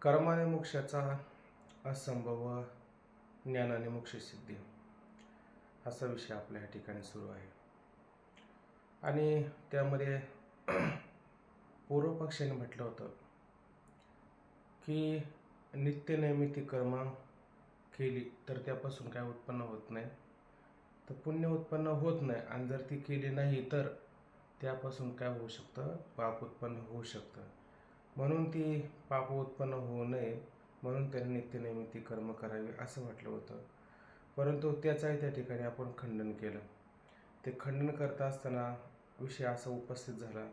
कर्माने मोक्षाचा असंभव ज्ञानाने मोक्षसिद्धी असा विषय आपल्या या ठिकाणी सुरू आहे. आणि त्यामध्ये पूर्व पक्षाने म्हटलं होतं की नित्यनैमित्तिक कर्म केली तर त्यापासून काय उत्पन्न होत नाही, तर पुण्य उत्पन्न होत नाही. आणि जर ती केली नाही तर त्यापासून काय होऊ शकतं, पाप उत्पन्न होऊ शकतं. म्हणून ती पाप उत्पन्न होऊ नये म्हणून त्यांनी नित्यनैमित्तिक कर्म करावे असं म्हटलं होतं. परंतु त्याचाही त्या ठिकाणी आपण खंडन केलं. ते खंडन करता असताना विषय असा उपस्थित झाला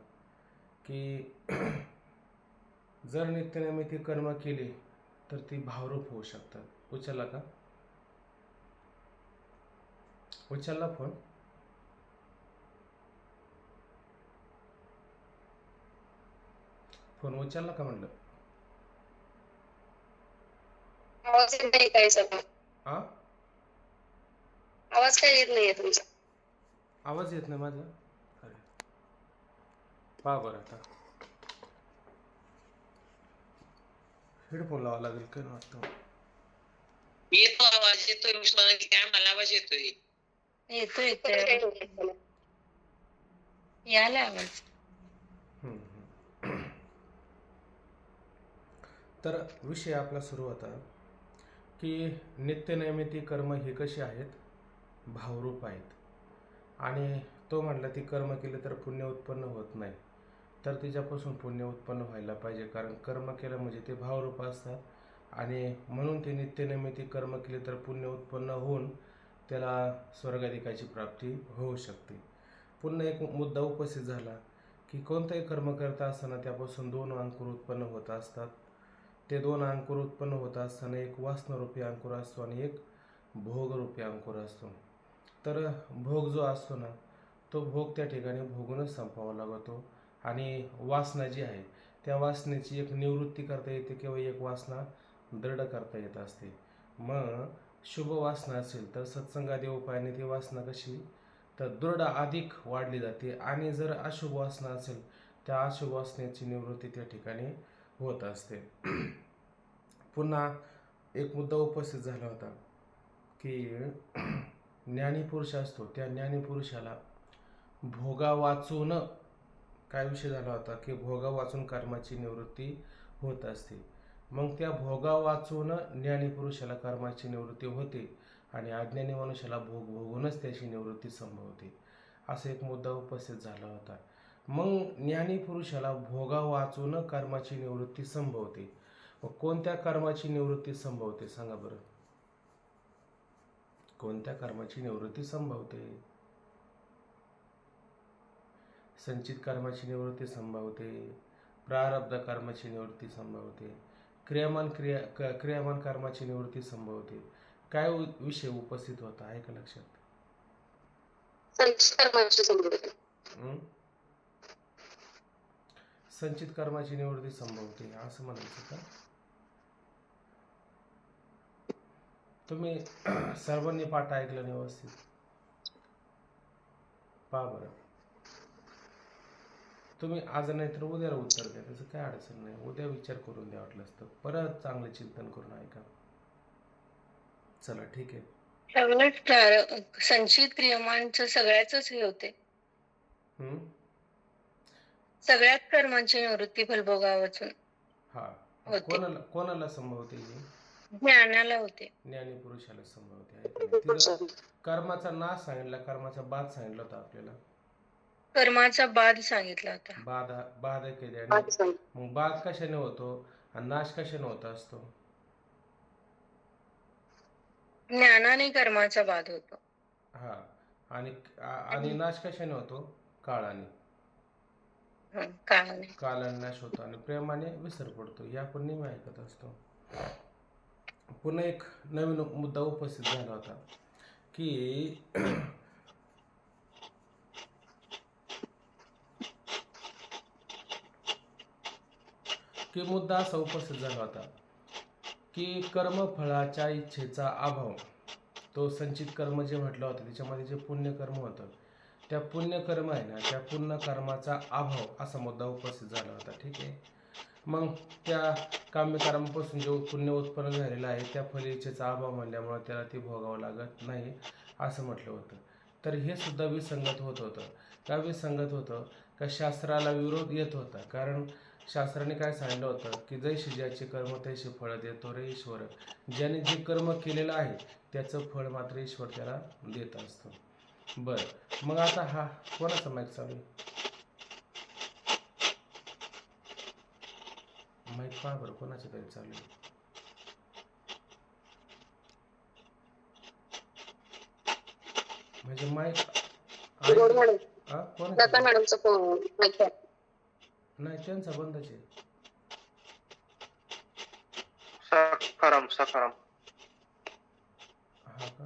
की जर नित्यनैमित्तिक कर्म केली तर ती भावरूप होऊ शकतात. उचलला का? उचलला फोन? फोन उचलला का म्हणलं? आवाज येत नाही काही सगळं. हा, आवाज काही येत नाहीये तुमचा. आवाज येत नाही माझा? अरे पहा बरं, आता हेडफोन लावा लागेल काय वाटतं. येतो आवाज, येतोय विश्वास, काय मला आवाज येतोय. येतोय यायला आवाज. तर विषय आपला सुरू होता की नित्यनैमित्तिक कर्म हे कसे आहेत, भावरूप आहेत. आणि तो म्हटला ती कर्म केली तर पुण्य उत्पन्न होत नाही, तर तिच्यापासून पुण्य उत्पन्न व्हायला पाहिजे. कारण कर्म केलं म्हणजे ते भावरूप असतात आणि म्हणून ते नित्यनैमित्तिक कर्म केले तर पुण्य उत्पन्न होऊन त्याला स्वर्गाधिकाची प्राप्ती होऊ शकते. पुन्हा एक मुद्दा उपस्थित झाला की कोणताही कर्म करता असताना त्यापासून दोन अंकुर उत्पन्न होत असतात. ते दोन अंकुर उत्पन्न होत असताना एक वासनारूपी अंकुर असतो आणि एक भोगरूपी अंकुर असतो. तर भोग जो असतो ना, तो भोग त्या ठिकाणी भोगूनच संपवावा लागतो. आणि वासना जी आहे त्या वासनेची एक निवृत्ती करता येते किंवा एक वासना दृढ करता येत असते. मग शुभ वासना असेल तर सत्संगादी उपायाने ती वासना कशी तर दृढ अधिक वाढली जाते. आणि जर अशुभ वासना असेल त्या अशुभ वासनेची निवृत्ती त्या ठिकाणी होत असते. पुन्हा एक मुद्दा उपस्थित झाला होता की ज्ञानीपुरुष असतो त्या ज्ञानीपुरुषाला भोगा वाचून काय विषय झाला होता की भोगा वाचून कर्माची निवृत्ती होत असते. मग त्या भोगा वाचून ज्ञानीपुरुषाला कर्माची निवृत्ती होते आणि अज्ञानी मनुष्याला भोग भोगूनच त्याची निवृत्ती संभवते, असा एक मुद्दा उपस्थित झाला होता. मग ज्ञानीपुरुषाला भोगा वाचून कर्माची निवृत्ती संभवते. मग कोणत्या कर्माची निवृत्ती संभवते सांगा बरं? कोणत्या कर्माची निवृत्ती संभवते? संचित कर्माची निवृत्ती संभवते, प्रारब्ध कर्माची निवृत्ती संभवते, क्रियामान कर्माची निवृत्ती संभवते. काय विषय उपस्थित होता आहे का लक्षात? संचित कर्माची संभवते. संचित कर्माची निवृत्ती संभवते असं म्हणायचं का? तुम्ही सर्वांनी पाठ ऐकलं नाही व्यवस्थित? पहा बरं, तुम्ही आज नाही तर उद्याला उत्तर द्या, त्याचं काय अडचण नाही. उद्या विचार करून द्या, वाटलं असतं परत चांगलं चिंतन करून ऐका. चला ठीक आहे. संचित क्रियमांचं सगळ्याच हे होते. सगळ्यात कर्मांची निवृत्ती फलभोगा वाचून हा, होते. कोणाला संभवते ही? ज्ञानाला होते, ज्ञानीपुरुषाला संभवते आहे की नाही? तिथं कर्माचा नाश सांगितला, कर्माचा बाद सांगितला होता आपल्याला. कर्माचा बाद सांगितला होता. बाद केले. आणि मग बाद कशाने होतो आणि नाश कशाने होत असतो? ज्ञानाने कर्माचा बाद होतो. हा, आणि नाश कशाने होतो? काळाने. काळाने नाश होतो आणि प्रेमाने विसर पडतो. हे आपण नेहमी ऐकत असतो. पुन्हा एक नवीन मुद्दा उपस्थित झाला होता की मुद्दा असा उपस्थित झाला होता की कर्मफळाच्या इच्छेचा अभाव, तो संचित कर्म जे म्हटलं होतं त्याच्यामध्ये जे पुण्यकर्म होतं त्या पुण्यकर्म आहे ना, त्या पुण्यकर्माचा अभाव असा मुद्दा उपस्थित झाला होता. ठीक आहे. मग त्या काम्यकर्मापासून जो पुण्य उत्पन्न झालेलं आहे त्या फली इच्छेचा अभाव म्हणल्यामुळे त्याला ते भोगावं लागत नाही असं म्हटलं होतं. तर हे सुद्धा विसंगत होत होतं. का विसंगत होतं? का शास्त्राला विरोध येत होता. कारण शास्त्राने काय सांगितलं होतं की जैसे ज्याचे कर्म तैसे फळ देतो रे ईश्वर. ज्याने जे कर्म केलेलं आहे त्याचं फळ मात्र ईश्वर त्याला देत असतो. बरं, मग आता हा कोणाचा माईक चालू आहे? माईक पहा बरं, कोणाचं तरी चालू आहे. म्हणजे माईक कोणाचं? मॅडमचा फोन नाही, त्यांचा बंदच आहे. सखाराम हा का?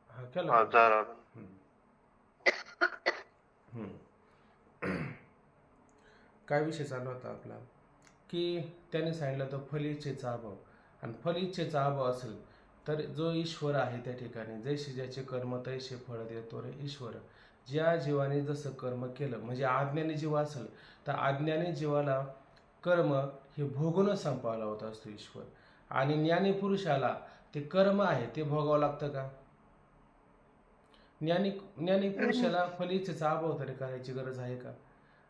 हा केला हा का? जरा काय विषय चालू होता आपला की त्याने सांगितलं तर फलिच्छेचा अभाव. आणि फलिच्छेचा अभाव असेल तर जो ईश्वर आहे त्या ठिकाणी जैसे ज्याचे कर्म तैसे फळ देतो रे ईश्वर. ज्या जीवाने जसं कर्म केलं म्हणजे अज्ञानी जीव असेल तर अज्ञानी जीवाला कर्म हे भोगूनच संपावं लावत असतो ईश्वर. आणि ज्ञानी पुरुषाला ते कर्म आहे ते भोगावं लागतं का? ज्ञानी पुरुषाला फलिच्छेचा अभाव तरी करायची गरज आहे का?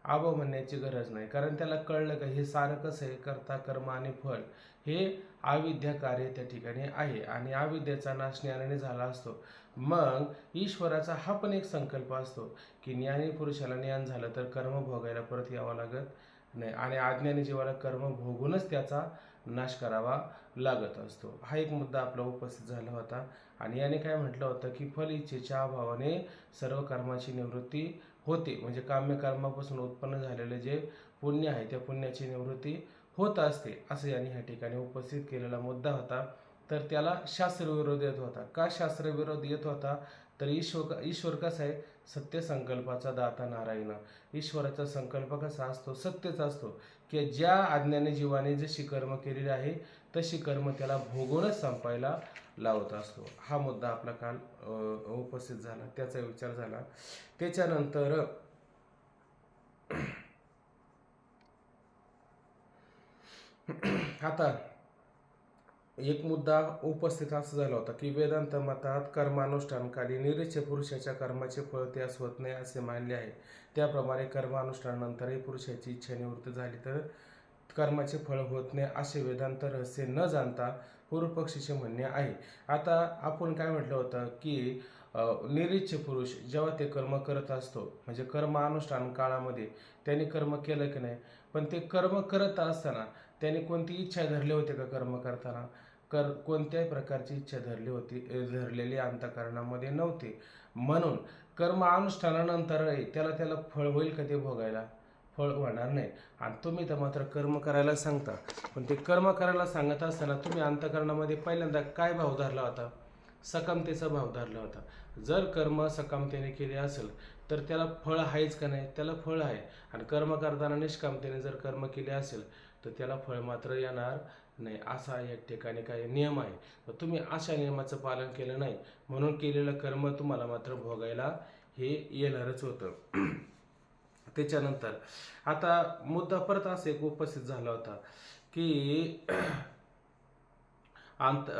अभाव म्हणण्याची गरज नाही. कारण त्याला कळलं का हे सारं कसं आहे, कर्ता कर्म आणि फळ हे अविद्या कार्य त्या ठिकाणी आहे आणि अविद्याचा नाश ज्ञानाने झाला असतो. मग ईश्वराचा हा पण एक संकल्प असतो की ज्ञानी पुरुषाला ज्ञान झालं तर कर्म भोगायला परत यावं लागत नाही आणि अज्ञानी जीवाला कर्म भोगूनच त्याचा नाश करावा लागत असतो. हा एक मुद्दा आपला उपस्थित झाला होता. आणि याने काय म्हटलं होतं की फल इच्छेच्या अभावाने सर्व कर्माची निवृत्ती होते. म्हणजे काम्यकर्मापासून उत्पन्न झालेले जे पुण्य आहे त्या पुण्याची निवृत्ती होत असते असं याने ह्या ठिकाणी उपस्थित केलेला मुद्दा होता. तर त्याला शास्त्रविरोध येत होता. का शास्त्रविरोध येत होता? तर ईश्वर कसा आहे? सत्य संकल्पाचा दाता नारायण. ईश्वराचा संकल्प कसा असतो? सत्यच असतो की ज्या अज्ञानी जीवाने जशी कर्म केलेली आहे तशी कर्म त्याला भोगूनच संपायला लावत असतो. हा मुद्दा आपला काल उपस्थित झाला, त्याचा विचार झाला. त्याच्यानंतर आता एक मुद्दा उपस्थित असा झाला होता की वेदांत मतात कर्मानुष्ठानकाली निरीच्छ पुरुषाच्या कर्माचे फळ त्यास होत नाही असे मानले आहे. त्याप्रमाणे कर्मानुष्ठानानंतरही पुरुषाची इच्छा निवृत्त झाली तर कर्माचे फळ होत नाही असे वेदांत रहस्य न जाणता पूर्वपक्षीचे म्हणणे आहे. आता आपण काय म्हटलं होतं की निरीच्छ पुरुष जेव्हा ते कर्म करत असतो म्हणजे कर्म अनुष्ठान काळामध्ये त्याने कर्म केलं की नाही, पण ते कर्म करत असताना त्याने कोणती इच्छा धरली होती का? कर्म करताना कोणत्याही प्रकारची इच्छा धरलेली अंतःकरणामध्ये नव्हती. म्हणून कर्म अनुष्ठानानंतरही त्याला फळ होईल का? ते भोगायला फळ होणार नाही. आणि तुम्ही तर मात्र कर्म करायला सांगता, पण ते कर्म करायला सांगत असताना तुम्ही अंतःकरणामध्ये पहिल्यांदा काय भाव धरला होता? सकमतेचा भाव धरला होता. जर कर्म सकमतेने केले असेल तर त्याला फळ आहेच का नाही? त्याला फळ आहे. आणि कर्म करताना निष्कामतेने जर कर्म केले असेल तर त्याला फळ मात्र येणार नाही. असा या ठिकाणी काही नियम आहे. तर तुम्ही अशा नियमाचं पालन केलं नाही म्हणून केलेलं कर्म तुम्हाला मात्र भोगायला हे येणारच होतं. त्याच्यानंतर आता मुद्दा परत असा एक उपस्थित झाला होता की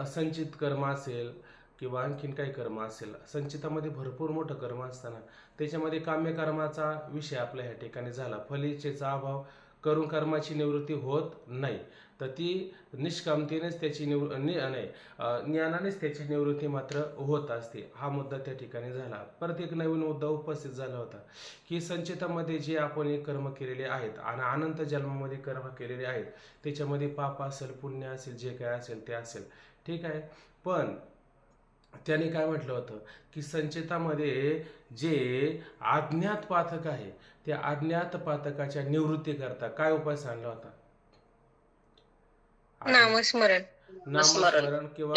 संचित कर्म असेल किंवा आणखीन काही कर्म असेल, संचितामध्ये भरपूर मोठं कर्म असताना त्याच्यामध्ये काम्यकर्माचा विषय आपल्या ह्या ठिकाणी झाला. फलिच्छेचा अभाव करून कर्माची निवृत्ती होत नाही, तर ती निष्कामतेनेच त्याची ज्ञानानेच त्याची निवृत्ती मात्र होत असते. हा मुद्दा त्या ठिकाणी झाला. परत एक नवीन मुद्दा उपस्थित झाला होता की संचितामध्ये जे आपण एक कर्म केलेले आहेत आणि अनंत जन्मामध्ये कर्म केलेले आहेत त्याच्यामध्ये पाप असेल पुण्य असेल जे काय असेल ते असेल, ठीक आहे. पण त्याने काय म्हटलं होतं की संचितामध्ये जे अज्ञात पातक आहे त्या अज्ञात पातकाच्या निवृत्ती करता काय उपाय सांगला होता? नामस्मरण किंवा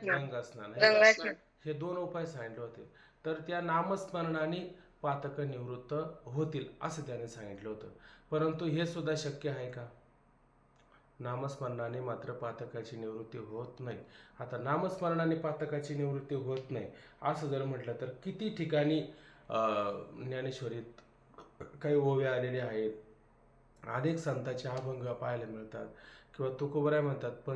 गंगास्नान हे दोन उपाय सांगितले होते. तर त्या नामस्मरणाने पातक निवृत्त होतील असं त्याने सांगितलं होतं. परंतु हे सुद्धा शक्य आहे का? नामस्मरणाने मात्र पातकाची निवृत्ती होत नाही. आता नामस्मरणाने पातकाची निवृत्ती होत नाही असं जर म्हटलं तर किती ठिकाणी ज्ञानेश्वरीत काही ओवे आलेले आहेत. अनेक संतांचे अभंग पाहायला मिळतात किंवा तुकोबराय म्हणतात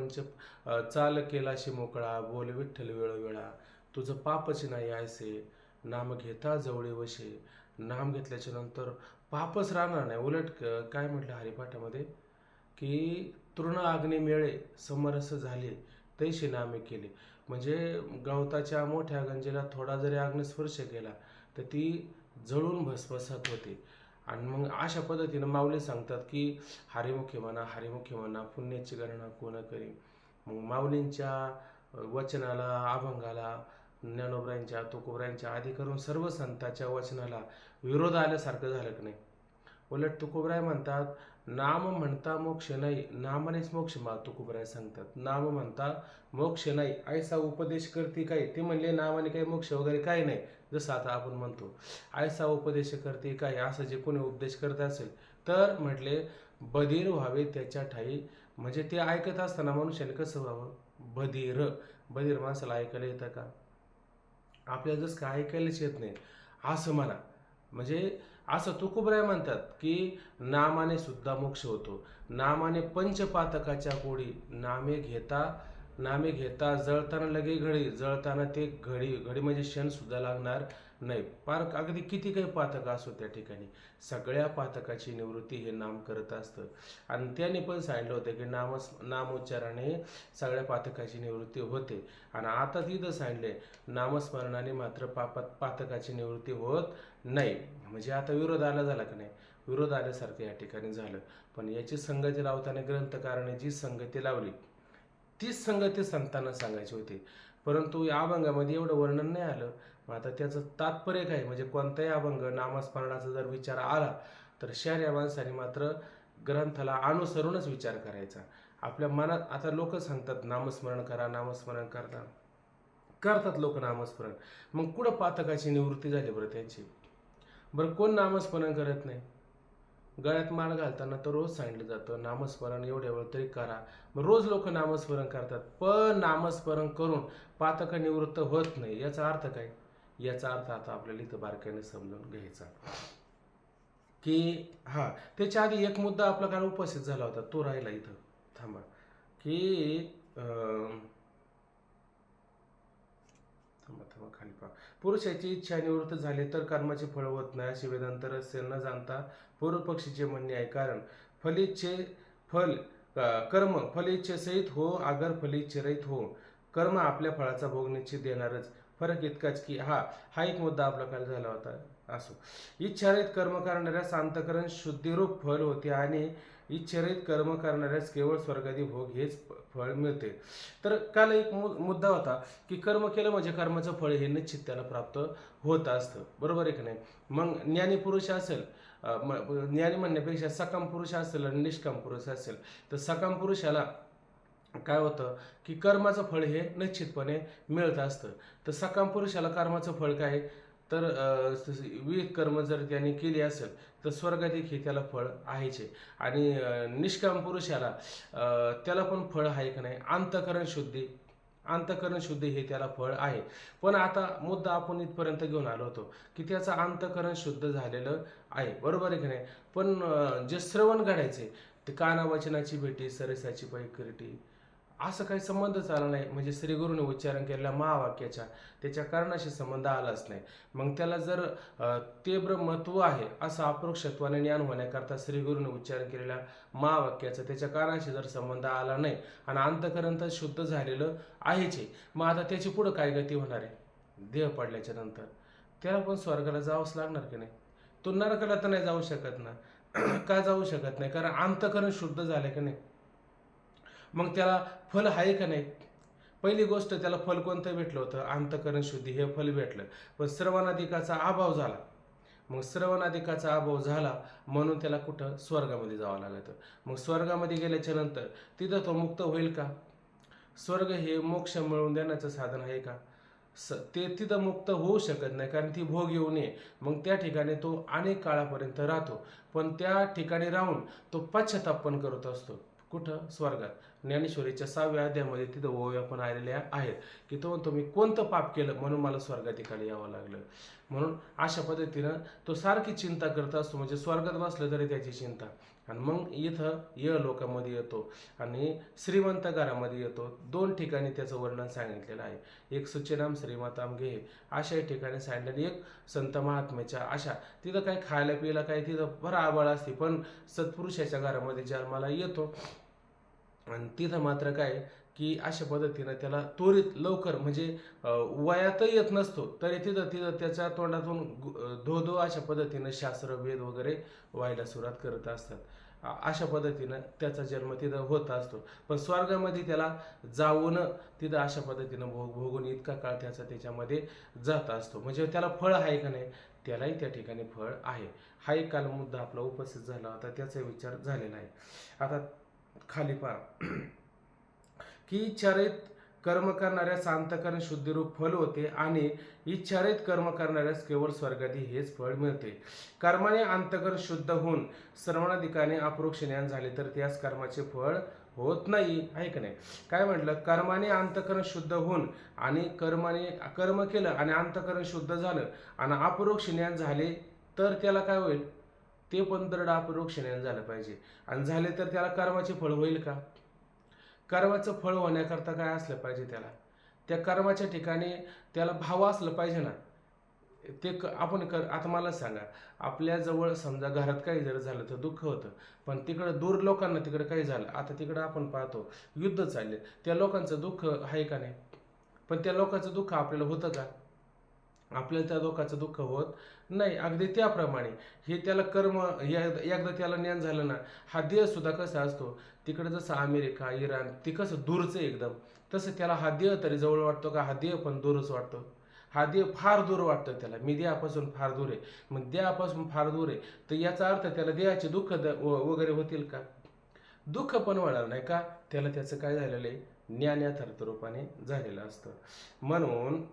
चाल केलाशी मोकळा बोल विठ्ठल वेळोवेळा तुझं पापच नाही ऐसे नाम घेता जवळे वशे. नाम घेतल्याच्या नंतर पापच राहणार नाही. उलट काय म्हटलं हरिपाठामध्ये की तृण अग्नी मिळे समरस झाले तैसे नामे केले. म्हणजे गवताच्या मोठ्या गंजीला थोडा जरी अग्निस्पर्श केला तर ती जळून भस्मसात होते. आणि मग अशा पद्धतीनं माऊली सांगतात की हरिमुखी म्हणा पुण्याची गणना कोण करी. मग माऊलींच्या वचनाला अभंगाला ज्ञानोबरायांच्या तुकोबरायांच्या आदी करून सर्व संतांच्या वचनाला विरोध आल्यासारखं झालं की नाही. उलट तुकोबराय म्हणतात नाम म्हणता मोक्ष नाही नामानेच मोक्ष मा. तुकोबराय सांगतात नाम म्हणता मोक्ष नाही ऐसा उपदेश करते काय. ते म्हणले नामाने काही मोक्ष वगैरे काही नाही. जसं आता आपण म्हणतो ऐसा उपदेश करते काय. असं जे कोणी उपदेश करत असेल तर म्हटले बधीर व्हावे त्याच्या ठाई. म्हणजे ते ऐकत असताना मनुष्याने कसं व्हावं. बधीर माणसाला ऐकायला येतं का. आपल्याला जसं काय ऐकायलाच येत नाही असं म्हणा. म्हणजे असं तुकोबराय म्हणतात की नामाने सुद्धा मोक्ष होतो. नामाने पंचपातकाच्या कोडी नामे घेता जळताना लगे घडी. जळताना ते घडी म्हणजे क्षण सुद्धा लागणार नाही. पार अगदी किती काही पातक असो त्या ठिकाणी सगळ्या पातकाची निवृत्ती हे नाम करत असतं. आणि त्याने पण सांगितलं होतं की नामोच्चाराने सगळ्या पातकाची निवृत्ती होते. आणि आता तिथं सांगितले नामस्मरणाने मात्र पातकाची निवृत्ती होत नाही. म्हणजे आता विरोध आला झाला की नाही. विरोध आल्यासारखं या ठिकाणी झालं. पण याची संगती लावताना ग्रंथकाराने जी संगती लावली तीच संगती संतांना सांगायची होती. परंतु या अभंगामध्ये एवढं वर्णन नाही आलं. मग आता त्याचं तात्पर्य काय. म्हणजे कोणताही अभंग नामस्मरणाचा जर विचार आला तर शहऱ्या माणसाने मात्र ग्रंथाला अनुसरूनच विचार करायचा. आपल्या मनात आता लोक सांगतात नामस्मरण करतात लोक नामस्मरण. मग कुठं पातकाची निवृत्ती झाली बरं त्यांची. बरं कोण नामस्मरण करत नाही. गळ्यात माळ घालताना तर रोज सांगितलं जातं नामस्मरण एवढ्या वेळ तरी करा. मग रोज लोक नामस्मरण करतात पण नामस्मरण करून पातक निवृत्त होत नाही. याचा अर्थ काय. याचा अर्थ आता आपल्याला इथं बारकाईने समजून घ्यायचा की त्याच्या आधी एक मुद्दा आपला काल उपस्थित झाला होता तो राहिला इथं. थांबा की खाली पहा. पुरुषाची इच्छा निवृत्त झाली तर कर्माचे फळ होत नाही असे वेदांत रहस्य न जाणता पूर्व पक्षीचे म्हणणे आहे. कारण कर्म फलिच्छे सहित हो अगर फलिच्छे रहित हो. कर्म आपल्या फळाचा भोग निश्चित देणारच. फरक इतकाच की हा एक मुद्दा आपला काल झाला होता. असो इच्छारहित कर्म करणाऱ्यास अंतःकरण शुद्धीरूप फळ होते आणि इच्छारहित कर्म करणाऱ्यास केवळ स्वर्गादी भोग हेच फळ मिळते. तर काल एक मुद्दा होता की कर्म केलं म्हणजे कर्माचं फळ हे निश्चित त्याला प्राप्त होत असतं. बरोबर आहे की नाही. मग ज्ञानी पुरुष असेल ज्ञानी म्हणण्यापेक्षा सकाम पुरुष असेल आणि निष्काम पुरुष असेल तर सकाम पुरुषाला काय होतं की कर्माचं फळ हे निश्चितपणे मिळत असतं. तर सकाम पुरुषाला कर्माचं फळ काय तर विविध कर्म जर त्याने केली असेल तर स्वर्गाधिक हे त्याला फळ आहेचे. आणि निष्काम पुरुषाला त्याला पण फळ आहे का नाही अंतःकरण शुद्धी हे त्याला फळ आहे. पण आता मुद्दा आपण इथपर्यंत घेऊन आलो होतो की त्याचं अंतःकरण शुद्ध झालेलं आहे. बरोबर आहे की नाही. पण जे श्रवण घडायचे ते काना वचनाची भेटी सरसाची पैकरटी असं काही संबंधच आला नाही. म्हणजे श्रीगुरूने उच्चारण केलेल्या महावाक्याच्या त्याच्या कारणाशी संबंध आलाच नाही. मग त्याला जर ते ब्रह्मत्व आहे असं अप्रोक्षत्वाने ज्ञान होण्याकरता श्रीगुरूने उच्चारण केलेल्या महावाक्याचा त्याच्या कारणाशी जर संबंध आला नाही आणि अंतःकरण तर शुद्ध झालेलं आहेच. मग आता त्याची पुढं काय गती होणार आहे. देह पडल्याच्या नंतर त्याला पण स्वर्गाला जावंच लागणार की नाही. तो नरकाला तर नाही जाऊ शकत ना. का जाऊ शकत नाही कारण अंतःकरण शुद्ध झालं की नाही. मग त्याला फल आहे का नाही. पहिली गोष्ट त्याला फल कोणतं भेटलं होतं अंतःकरण शुद्धी हे फल भेटलं. पण श्रवणाधिकाचा अभाव झाला. मग श्रवणाधिकाचा अभाव झाला म्हणून त्याला कुठं स्वर्गामध्ये जावं लागतं. मग स्वर्गामध्ये गेल्याच्या नंतर तिथं तो मुक्त होईल का. स्वर्ग हे मोक्ष मिळवून देण्याचं साधन आहे का. ते तिथं मुक्त होऊ शकत नाही कारण ती भोग येऊ नये. मग त्या ठिकाणी तो अनेक काळापर्यंत राहतो. पण त्या ठिकाणी राहून तो पश्चाताप पण करत असतो. कुठं स्वर्गात. ज्ञानेश्वरीच्या 6व्या अध्यायामध्ये तिथं ओव्या पण आलेल्या आहेत की तो म्हणतो मी कोणतं पाप केलं म्हणून मला स्वर्गाधिकारी यावं लागलं. म्हणून अशा पद्धतीनं तो सारखी चिंता करत असतो, म्हणजे स्वर्गात बसलं तरी त्याची चिंता. आणि मग इथं लोकामध्ये येतो आणि श्रीमंत घरामध्ये येतो. 2 ठिकाणी त्याचं वर्णन सांगितलेलं आहे. एक सुचेनाम श्रीमताम घे अशा ठिकाणी सांगितलेलं, एक संत महात्म्याच्या अशा. तिथं काय खायला प्यायला काय तिथं बरं आबाळ असते, पण सत्पुरुषाच्या घरामध्ये जन्माला येतो. आणि तिथं मात्र काय की अशा पद्धतीनं त्याला त्वरित लवकर म्हणजे वयातही येत नसतो तरी तिथं तिथं त्याच्या तोंडातून धो धो अशा पद्धतीनं शास्त्र वेद वगैरे व्हायला सुरुवात करत असतात. अशा पद्धतीनं त्याचा जन्म तिथं होत असतो. पण स्वर्गामध्ये त्याला जाऊन तिथं अशा पद्धतीनं भोगून इतका काळ त्याच्यामध्ये जात असतो. म्हणजे त्याला फळ आहे का नाही, त्यालाही त्या ठिकाणी फळ आहे. हा एक काल मुद्दा आपला उपस्थित झाला होता, त्याचा विचार झालेला आहे. आता खाली पहा की इच्छारहित कर्म करणाऱ्यास अंतःकरण शुद्धिरूप फल होते आणि इच्छारहित कर्म करणाऱ्यास केवळ स्वर्गादी हेच फळ मिळते. कर्माने अंतःकरण शुद्ध होऊन श्रवणाधिकाने अपरोक्ष ज्ञान झाले तर त्यास कर्माचे फळ होत नाही, आहे का नाही. काय म्हटलं, कर्माने अंतःकरण शुद्ध होऊन आणि कर्म केलं आणि अंतःकरण शुद्ध झालं आणि अपरोक्ष ज्ञान झाले तर त्याला काय होईल, ते पण दृढ अपरोक्ष ज्ञान झालं पाहिजे. आणि झाले तर त्याला कर्माचे फळ होईल का. कर्माचं फळ होण्याकरता काय असलं पाहिजे, त्याला त्या कर्माच्या ठिकाणी त्याला भाव असलं पाहिजे ना. ते आपण आता मला सांगा, आपल्याजवळ समजा घरात काही जर झालं तर दुःख होतं, पण तिकडं दूर लोकांना तिकडं काही झालं, आता तिकडं आपण पाहतो युद्ध चालले, त्या लोकांचं दुःख आहे का नाही, पण त्या लोकांचं दुःख आपल्याला होतं का, आपल्याला त्या दुःखाचं दुःख होत नाही. अगदी त्याप्रमाणे हे त्याला कर्म एकदा त्याला ज्ञान झालं ना, हा देह सुद्धा कसा असतो, तिकडे जसं अमेरिका इराण ते कसं दूरचं एकदम, तसं त्याला हा देह तरी जवळ वाटतो का, हा देह पण दूरच वाटतो. हा देह फार दूर वाटतो त्याला, मी देहापासून फार दूर आहे. मग देहापासून फार दूर आहे तर याचा अर्थ त्याला देहाचे दुःख वगैरे होतील का, दुःख पण होणार नाही का, त्याला त्याचं काय झालेलं आहे, ज्ञान यथार्थ रूपाने झालेलं असतं. म्हणून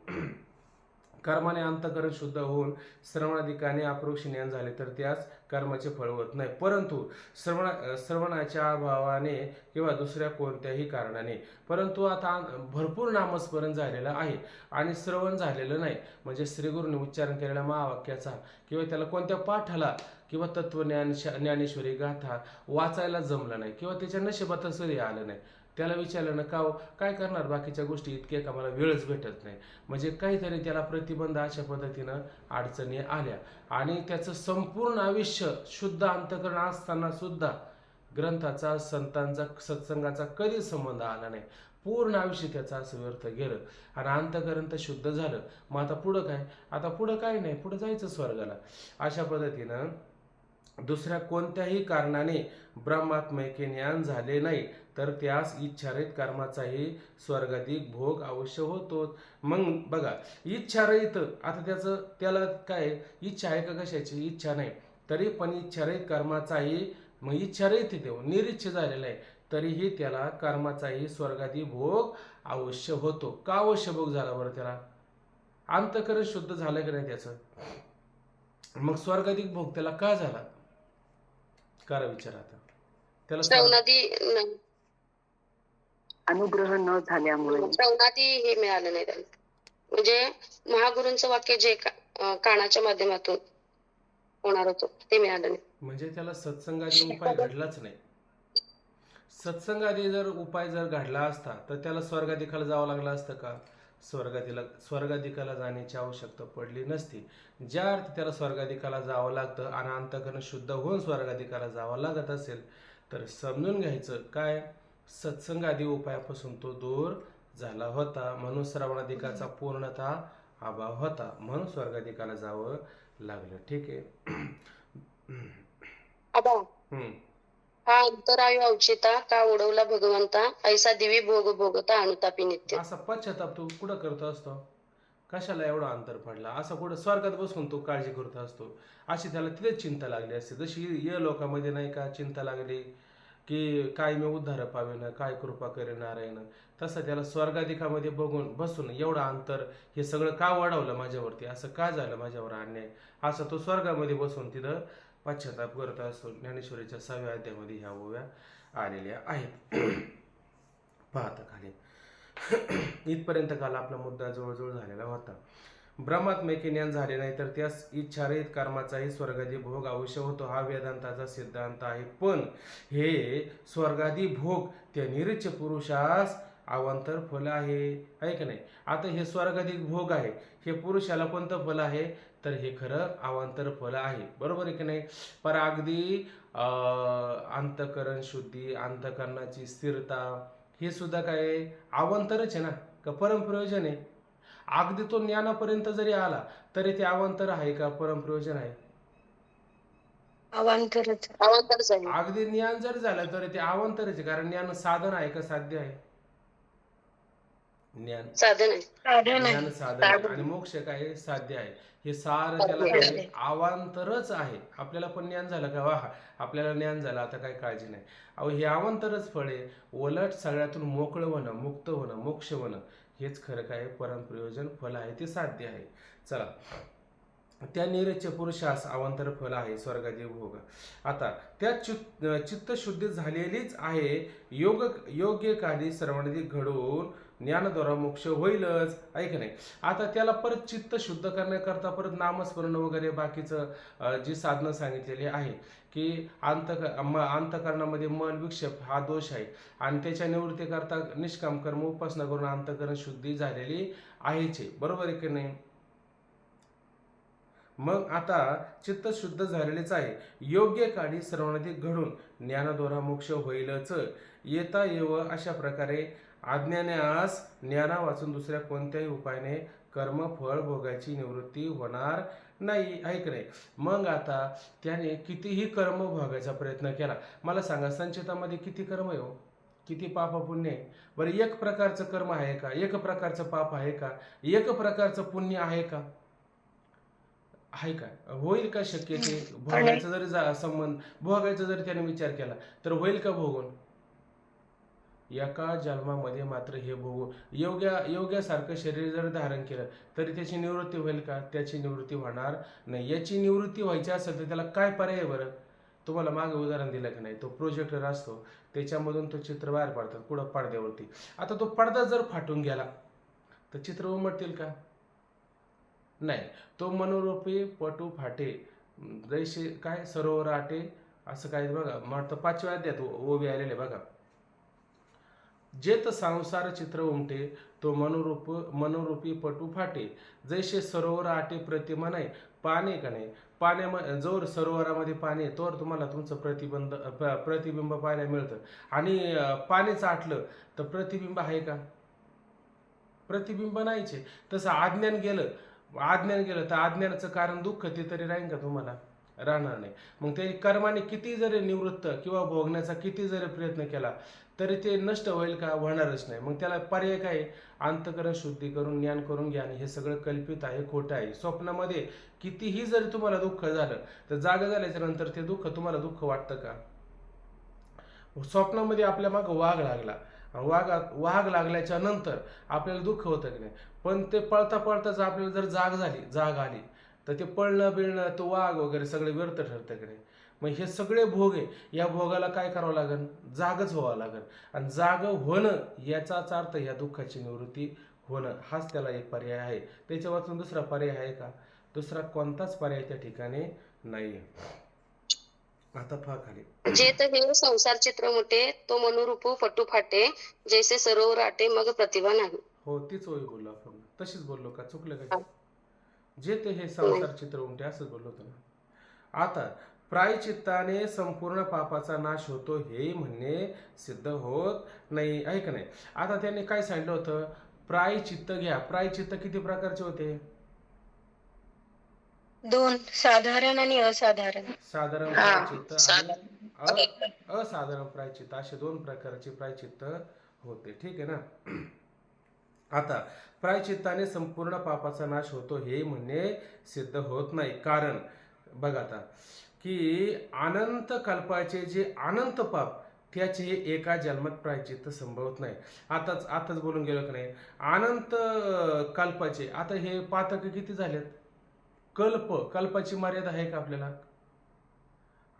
कर्माने अंतःकरण शुद्ध होऊन श्रवणाधिकाने अपरोक्ष ज्ञान झाले तर त्यास कर्माचे फळ होत नाही. परंतु श्रवणाच्या अभावाने किंवा दुसऱ्या कोणत्याही कारणाने, परंतु आता भरपूर नामस्मरण झालेलं आहे आणि श्रवण झालेलं नाही, म्हणजे श्रीगुरूने उच्चारण केलेल्या महावाक्याचा किंवा त्याला कोणत्या पाठाला किंवा तत्वज्ञान ज्ञानेश्वरी गाथा वाचायला जमलं नाही किंवा त्याच्या नशिबातच आलं नाही, त्याला विचारलं ना का काय करणार, बाकीच्या गोष्टी इतके का मला वेळच भेटत नाही, म्हणजे काहीतरी त्याला प्रतिबंध अशा पद्धतीनं अडचणी आल्या आणि त्याचं संपूर्ण आयुष्य शुद्ध अंतःकरण असताना सुद्धा ग्रंथाचा संतांचा सत्संगाचा कधी संबंध आला नाही. पूर्ण आयुष्य त्याचं असं व्यर्थ गेलं आणि अंतःकरण तर शुद्ध झालं. मग आता पुढं काय, आता पुढं काय नाही, पुढं जायचं स्वर्गाला. अशा पद्धतीनं दुसऱ्या कोणत्याही कारणाने ब्रह्मात्मैक्य ज्ञान झाले नाही तर त्यास इच्छारहित कर्माचाही स्वर्गाधिक भोग अवश्य होतो. मग बघा, इच्छारहित आता त्याला काय इच्छा आहे का, कशाची इच्छा नाही, तरी पण इच्छारहित कर्माचाही, मग इच्छारहित देव निरीच्छ झालेला आहे तरीही त्याला कर्माचाही स्वर्गाधिक भोग अवश्य होतो. का अवश्य भोग झाला बरं, त्याला अंतःकरण शुद्ध झालं की नाही त्याचं, मग स्वर्गाधिक भोग त्याला का झाला, करा विचार. आता त्याला श्रवणादी अनुग्रह न झाल्यामुळे श्रवणादी हे मिळालं नाही त्याला, म्हणजे महागुरूंचं वाक्य जे कानाच्या माध्यमातून होणार होतं ते मिळालं नाही. म्हणजे त्याला सत्संगादी उपाय घडलाच नाही. सत्संगादी जर उपाय जर घडला असता तर त्याला स्वर्गाधिकाला जावं लागलं असतं का, स्वर्गाधिकाला जाण्याची आवश्यकता पडली नसती. ज्या अर्थी त्याला स्वर्गाधिकाला जावं लागतं आणि अंतःकरण शुद्ध होऊन स्वर्गाधिकाला जावं लागत असेल तर समजून घ्यायचं काय, सत्संगादी उपायापासून तो दूर झाला होता, म्हणून श्रवणाधिकाचा पूर्णतः अभाव होता, म्हणून स्वर्गाधिकाला जावं लागलं. ठीक आहे. हा अंतरायु औचिता का उडवला भगवंता, ऐसा दिवी भोग भोगता अनुतापी नित्य. असा पश्चाताप तू कुठं करत असतो, कशाला एवढा अंतर पडला, असं कुठं स्वर्गात बसून तो काळजी करत असतो, अशी त्याला तिथेच चिंता लागली असते. जशी या लोकांमध्ये नाही का चिंता लागली की काय मी उद्धार पावेन, काय कृपा करे नारायण, तसं त्याला स्वर्गाधिकामध्ये बसून एवढं अंतर, हे सगळं का वाढवलं माझ्यावरती, असं का झालं माझ्यावर अन्याय, असं तो स्वर्गामध्ये बसून तिथं पश्चाताप करत असतो. ज्ञानेश्वरीच्या 6व्या अध्यायामध्ये ह्या ओव्या आलेल्या आहेत. पाहता खाली इथपर्यंत काल आपला मुद्दा जवळजवळ झालेला होता. ब्रह्मात्मके ज्ञान झाले नाही तर त्यास इच्छारहित कर्माचाही स्वर्गादी भोग अवश्य होतो, हा वेदांताचा सिद्धांत आहे. पण हे स्वर्गादी भोग त्या निरीच्य पुरुषास अवांतर फल आहे का नाही. आता हे स्वर्गाधिक भोग आहे, हे पुरुषाला कोणतं फल आहे तर हे खरं अवांतर फल आहे, बरोबर आहे की नाही. पर अगदी अंतकरण शुद्धी, अंतकरणाची स्थिरता हे सुद्धा काय अवांतरच आहे ना, का परमप्रयोजन आहे. अगदी तो ज्ञानापर्यंत जरी आला तरी ते अवांतर आहे का परमप्रयोजन आहे. अवांतरच आहे. अगदी ज्ञान जर झालं तरी ते अवांतरच आहे, कारण ज्ञान साधन आहे का साध्य आहे. ज्ञान साधन आहे. ज्ञान साधन आहे आणि मोक्ष काय साध्य आहे. हे सार त्याला काय अवांतरच आहे. आपल्याला पण ज्ञान झालं का, वा आपल्याला ज्ञान झालं, आता काही काळजी नाही. अहो हे अवांतरच फळ आहे. उलट सगळ्यातून मोकळं होणं, मुक्त होणं, मोक्ष होणं हेच खरं काय परमप्रयोजन फल आहे, ते साध्य आहे. चला, त्या निरीच्य पुरुषास अवांतर फल आहे स्वर्गादी भोग. आता त्या चित्तशुद्धी झालेलीच आहे. योग्य काली सर्वांनी घडून ज्ञानद्वारा मोक्ष होईलच, ऐक नाही. आता त्याला परत चित्त शुद्ध करण्याकरता परत नामस्मरण वगैरे बाकीचं जी साधनं सांगितलेली आहे की अंतकरणामध्ये मन विक्षेप हा दोष आहे आणि त्याच्या निवृत्तीकरता निष्काम कर्म उपासना करून अंतकरण शुद्धी झालेली आहेच, बरोबर आहे की नाही. मग आता चित्त शुद्ध झालेलेच आहे. योग्य काळी सर्वांधिक घडून ज्ञानाद्वारा मोक्ष होईलच. येता येव अशा प्रकारे अज्ञानास ज्ञाना वाचून दुसऱ्या कोणत्याही उपायाने कर्म फळ भोगायची निवृत्ती होणार नाही, ऐक नाही. मग आता त्याने कितीही कर्म भोगायचा प्रयत्न केला, मला सांगा संचितामध्ये किती कर्म आहे हो, किती पाप पुण्य आहे. बरं, एक प्रकारचं कर्म आहे का, एक प्रकारचं पाप आहे का, एक प्रकारचं पुण्य आहे का, आहे का, होईल का शक्य ते भोगायचं जरी संबंध भोगायचा जरी त्याने विचार केला तर होईल का भोगून. एका जन्मामध्ये मात्र हे भोगून योग्यासारखं शरीर जर धारण केलं तरी त्याची निवृत्ती होईल का, त्याची निवृत्ती होणार नाही. याची निवृत्ती व्हायची असेल तर त्याला काय पर्याय आहे बरं. तुम्हाला मागे उदाहरण दिलं की नाही, तो प्रोजेक्टर असतो त्याच्यामधून तो चित्र बाहेर पडतात कुठं पडद्यावरती. आता तो पडदा जर फाटून गेला तर चित्र उमटतील का, नाही. तो मनोरूपी पटू फाटे जैसे काय सरोवर आटे, असं काय बघा, वाटतं 5व्या अध्यायात ओवी आलेले बघा. जेत संसार चित्र उमटे तो मनोरूपी पटू फाटे, जैसे सरोवर आटे प्रतिमा नाही. पाणी का नाही, पाण्यामध्ये जोर सरोवरामध्ये पाणी आहे तोवर तुम्हाला तुमचं प्रतिबिंब पाहायला मिळतं आणि पाणीच आटलं तर प्रतिबिंब आहे का, प्रतिबिंब नाहीच आहे. तसं अज्ञान गेलं तर अज्ञानाचं कारण दुःख ते तरी राहील का, तुम्हाला राहणार नाही. मग ते कर्माने किती जरी निवृत्त किंवा भोगण्याचा किती जरी प्रयत्न केला तरी ते नष्ट होईल का, होणारच नाही. मग त्याला पर्याय काय, अंतकरण शुद्धी करून ज्ञान करून घ्या. हे सगळं कल्पित आहे, खोटं आहे. स्वप्नामध्ये कितीही जरी तुम्हाला दुःख झालं तर जागा झाल्याच्या नंतर ते दुःख तुम्हाला दुःख वाटतं का. स्वप्नामध्ये आपल्या मागं वाघ लागला, वाघ लागल्याच्या नंतर आपल्याला दुःख होतं की नाही, पण ते पळता पळताच आपल्याला जर जाग आली तर ते पळणं बिळणं तो वाघ वगैरे सगळे व्यर्थ ठरतं की नाही. मग हे सगळे भोग आहे, या भोगाला काय करावं लागेल, जागच व्हावं लागेल. आणि जाग होणं याचाच अर्थ या दुःखाची निवृत्ती होणं, हाच त्याला एक पर्याय आहे. त्याच्या वाचून दुसरा पर्याय आहे का, दुसरा कोणताच पर्याय त्या ठिकाणी नाही. आता पहा खाली, जेत हे संसार चित्र मोठे तो मनोरूप पटू फाटे, जैसे सरोवर आटे मग प्रतिभा नाही. हो, तीच ओळी बोललो आपण, तशीच बोललो का, चुकलं का. जे ते हे संसार चित्र उमटे असंच बोललो होतं ना. आता प्रायचित्ताने संपूर्ण पापाचा नाश होतो हे म्हणणे सिद्ध होत नाही, आहे का नाही. आता त्याने काय सांगितलं होतं, प्रायचित्त घ्या. प्रायचित्त किती प्रकारचे होते, 2, साधारण आणि असाधारण. साधारण प्रायचित्त आणि असाधारण प्रायचित्त, असे 2 प्रकारचे प्रायचित्त होते, ठीक आहे ना. आता प्रायचित्ताने संपूर्ण पापाचा नाश होतो हे म्हणणे सिद्ध होत नाही. कारण बघा आता की अनंत कल्पाचे जे अनंत पाप त्याचे एका जन्मात प्रायचित्त संभवत नाही. आताच बोलून गेलो की नाही, अनंत कल्पाचे. आता हे पातक किती झालेत, कल्पाची मर्यादा आहे का आपल्याला.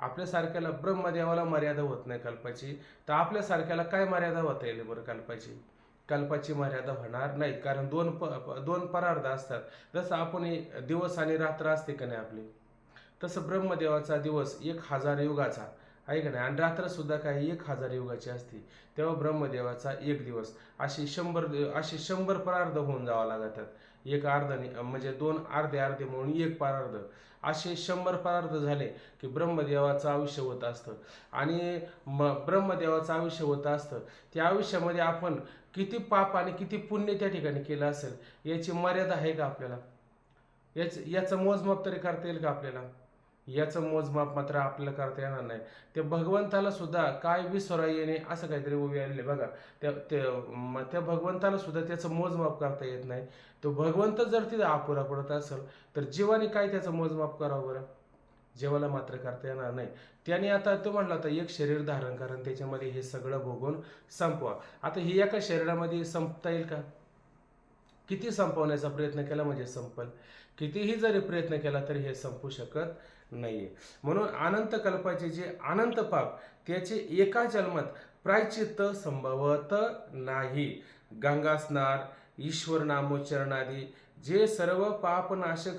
आपल्यासारख्याला ब्रह्मदेवाला मर्यादा होत नाही कल्पाची, तर आपल्यासारख्याला काय मर्यादा होता येईल बरं कल्पाची? कल्पाची मर्यादा होणार नाही, कारण दोन परार्ध असतात. जसं आपण दिवस आणि रात्र असते का नाही आपली, तसं ब्रह्मदेवाचा दिवस 1000 युगाचा आहे का नाही, आणि रात्र सुद्धा काही 1000 युगाची असते. तेव्हा ब्रह्मदेवाचा एक दिवस अशी 100 परार्ध होऊन जावं लागतात. एक अर्ध म्हणजे 2 अर्धे अर्धे म्हणून एक परार्ध, असे 100 परार्ध झाले की ब्रह्मदेवाचं आयुष्य होत असतं. आणि ब्रह्मदेवाचं आयुष्य होत असतं, त्या आयुष्यामध्ये आपण किती पाप आणि किती पुण्य त्या ठिकाणी केलं असेल याची मर्यादा आहे का आपल्याला? याचं मोजमाप तरी करता येईल का आपल्याला? याचं मोजमाप मात्र आपल्याला करता येणार नाही. ते भगवंताला सुद्धा काय विसरा येणे असं काहीतरी उभी आलेले बघा. त्या भगवंताला सुद्धा त्याचं मोजमाप करता येत नाही. तो भगवंत जर तिथं अपुरा पडत असेल तर जीवाने काय त्याचं मोजमाप करावं बरं? जीवाला मात्र करता येणार नाही. त्याने आता तो म्हटला होता एक शरीर धारण करा आणि त्याच्यामध्ये हे सगळं भोगून संपवा. आता हे एका शरीरामध्ये संपता येईल का? किती संपवण्याचा प्रयत्न केला म्हणजे संपल, कितीही जरी प्रयत्न केला तरी हे संपू शकत नाहीये. म्हणून अनंत कल्पाचे जे अनंत पाप त्याचे एका जन्मात प्रायचित्त संभवत नाही. गंगा स्नान, ईश्वर नामोच्चारणादी जे सर्व पापनाशक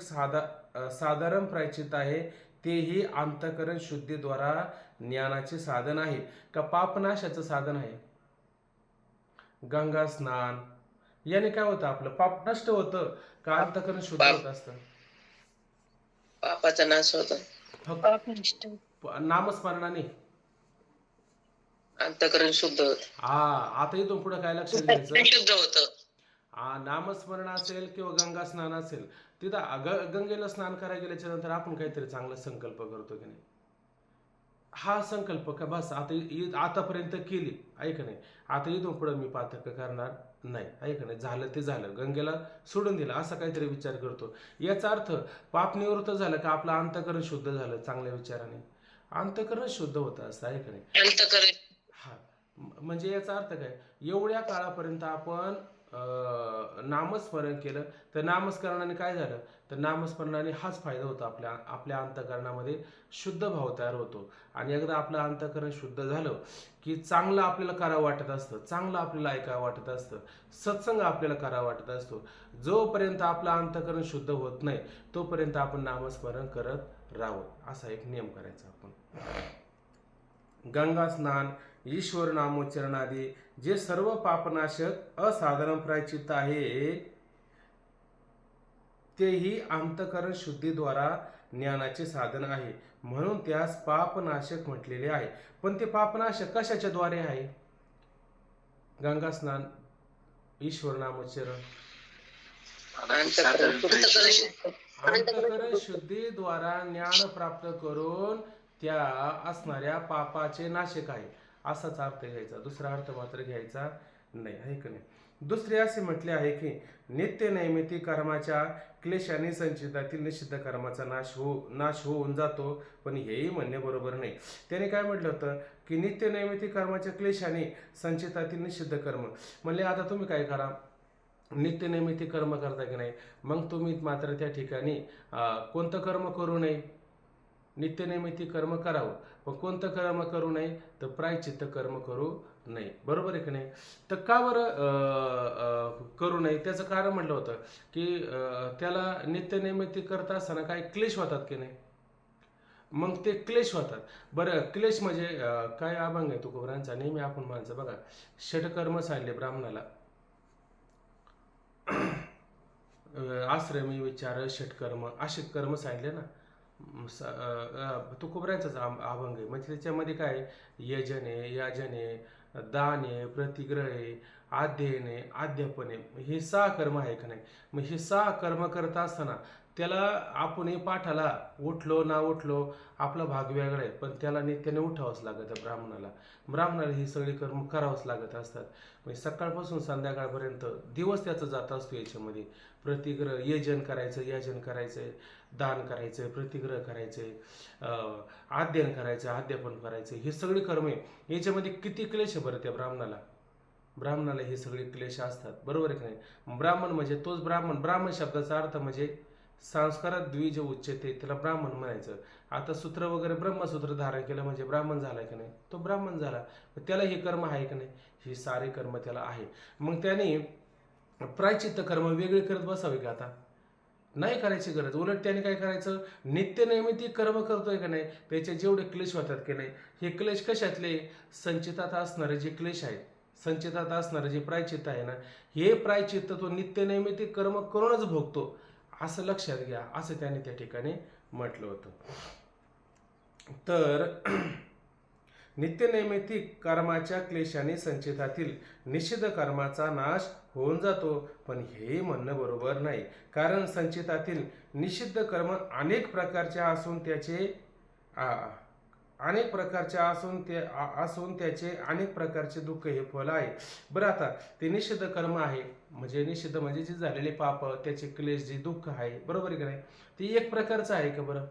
साधारण प्रायचित्त आहे तेही अंतःकरण शुद्धीद्वारा ज्ञानाचे साधन आहे का पापनाशाचं साधन आहे? गंगा स्नान याने काय होतं? आपलं पाप नष्ट होतं का अंतःकरण शुद्ध होत असतं? पापाचा नाश होतो. फक्त नामस्मरणाने अंतःकरण शुद्ध होत. आता इथून पुढे काय लक्षात घ्यायचं? शुद्ध होत. नामस्मरण असेल किंवा गंगा स्नान असेल, तिथं गंगेला स्नान करायला गेल्याच्या नंतर आपण काहीतरी चांगला संकल्प करतो की नाही? हा संकल्प का बस आतापर्यंत केली आहे का नाही, आता इथून पुढे मी पातक करणार नाही आहे का नाही, झालं ते झालं, गंगेला सोडून दिलं असं काहीतरी विचार करतो. याचा अर्थ पाप निवृत्त झालं का आपलं अंतःकरण शुद्ध झालं चांगल्या विचाराने? अंतःकरण शुद्ध होतं असं आहे का नाही? अंतःकरण हा म्हणजे याचा अर्थ काय? एवढ्या काळापर्यंत आपण नामस्मरण केलं तर नामस्मरणाने काय झालं? तर नामस्मरणाने हाच फायदा होतो, आपल्या अंतःकरणामध्ये शुद्ध भाव तयार होतो. आणि एकदा आपलं अंतःकरण शुद्ध झालं की चांगलं आपल्याला करावं वाटत असतं, चांगलं आपल्याला ऐकावं वाटत असतं, सत्संग आपल्याला करावं वाटत असतो. जोपर्यंत आपलं अंतःकरण शुद्ध होत नाही तोपर्यंत आपण नामस्मरण करत राहावं, असा एक नियम करायचा आपण. गंगा स्नान, ईश्वर नामोच्चारण आदी जे सर्व पापनाशक असाधारण प्रायचित्त आहे तेही अंतःकरण शुद्धीद्वारा ज्ञानाचे साधन आहे, म्हणून त्यास पापनाशक म्हटलेले आहे. पण ते पापनाशक कशाच्या द्वारे आहे? गंगा स्नान, ईश्वर नामोच्चारण, अंतःकरण शुद्धीद्वारा ज्ञान प्राप्त करून त्या असणाऱ्या पापाचे नाशक आहे असाच अर्थ घ्यायचा, दुसरा अर्थ मात्र घ्यायचा नाही, आहे का नाही? दुसरे असे म्हटले आहे की नित्य नैमित्तिक कर्माच्या क्लेशाने संचितातील निषिद्ध कर्माचा नाश होऊन जातो. पण हेही म्हणणे बरोबर नाही. त्याने काय म्हटलं होतं की नित्य नैमित्तिक कर्माच्या क्लेशाने संचितातील निषिद्ध कर्म म्हणले. आता तुम्ही काय करा, नित्य नैमित्तिक कर्म करता की नाही, मग तुम्ही मात्र त्या ठिकाणी कोणतं कर्म करू नये? नित्यनैमित्तिक कर्म करावं. पण कोणतं कर्म करू नये? तर प्रायचित्त कर्म करू नये. बरोबर आहे की नाही? तर का बरं करू नये? त्याचं कारण म्हटलं होतं की त्याला नित्यनैमित्तिक करत असताना काही क्लेश होतात की नाही, मग ते क्लेश होतात. बरं, क्लेश म्हणजे काय अभंग आहे तुकोबरांचा, नेहमी आपण माणसं बघा, षटकर्म सांगले ब्राह्मणाला, आश्रमी विचार षटकर्म असे कर्म सांगितले ना. तुकोबरांचाच अभंग आहे. म्हणजे त्याच्यामध्ये काय, यजने, याजने, दाने, प्रतिग्रहे, अध्ययने, अध्यापने, हे 6 कर्म आहे का नाही. मग हे 6 कर्म करत असताना त्याला आपण पाठाला उठलो ना उठलो आपला भाग वेगळा आहे, पण त्याला नित्याने उठावंच लागतं. ब्राह्मणाला ही सगळी कर्म करावंच लागत असतात. म्हणजे सकाळपासून संध्याकाळपर्यंत दिवस त्याचा जात असतो याच्यामध्ये. प्रतिग्रह, याजन करायचं, दान करायचं, प्रतिग्रह करायचे, अध्ययन करायचं, अध्यापन करायचं, हे सगळी कर्मे. याच्यामध्ये किती क्लेश आहे बरं त्या ब्राह्मणाला हे सगळे क्लेश असतात. बरोबर आहे की नाही? ब्राह्मण म्हणजे तोच ब्राह्मण शब्दाचा अर्थ म्हणजे संस्कारात द्विज उच्चते, त्याला ब्राह्मण म्हणायचं. आता सूत्र वगैरे ब्रह्मसूत्र धारण केलं म्हणजे ब्राह्मण झाला की नाही, तो ब्राह्मण झाला. त्याला हे कर्म आहे की नाही, ही सारे कर्म त्याला आहे. मग त्याने प्रायचित्त कर्म वेगळे करत बसावे का आता? नाही करायची गरज. उलट त्याने काय करायचं, नित्यनैमित्तिक कर्म करतोय का नाही, त्याचे जेवढे क्लेश होतात की नाही, हे क्लेश कशातले, संचितात असणारे जे क्लेश आहेत, संचितात असणारे जे प्रायचित्त आहे ना, हे प्रायचित्त तो नित्यनैमित्तिक कर्म करूनच भोगतो, असं लक्षात घ्या, असं त्याने त्या ठिकाणी म्हटलं होतं. तर नित्यनैमित्तिक कर्माच्या क्लेशाने संचितातील निषिद्ध कर्माचा नाश होऊन जातो. पण हे म्हणणं बरोबर नाही, कारण संचितातील निषिद्ध कर्म अनेक प्रकारचे असून त्याचे अनेक प्रकारचे दुःख हे फल आहे. बरं, आता ते निषिद्ध कर्म आहे म्हणजे निषिद्ध म्हणजे जे झालेले पाप, त्याचे क्लेश, जे दुःख आहे, बरोबर आहे का नाही, ते एक प्रकारचं आहे का? बरं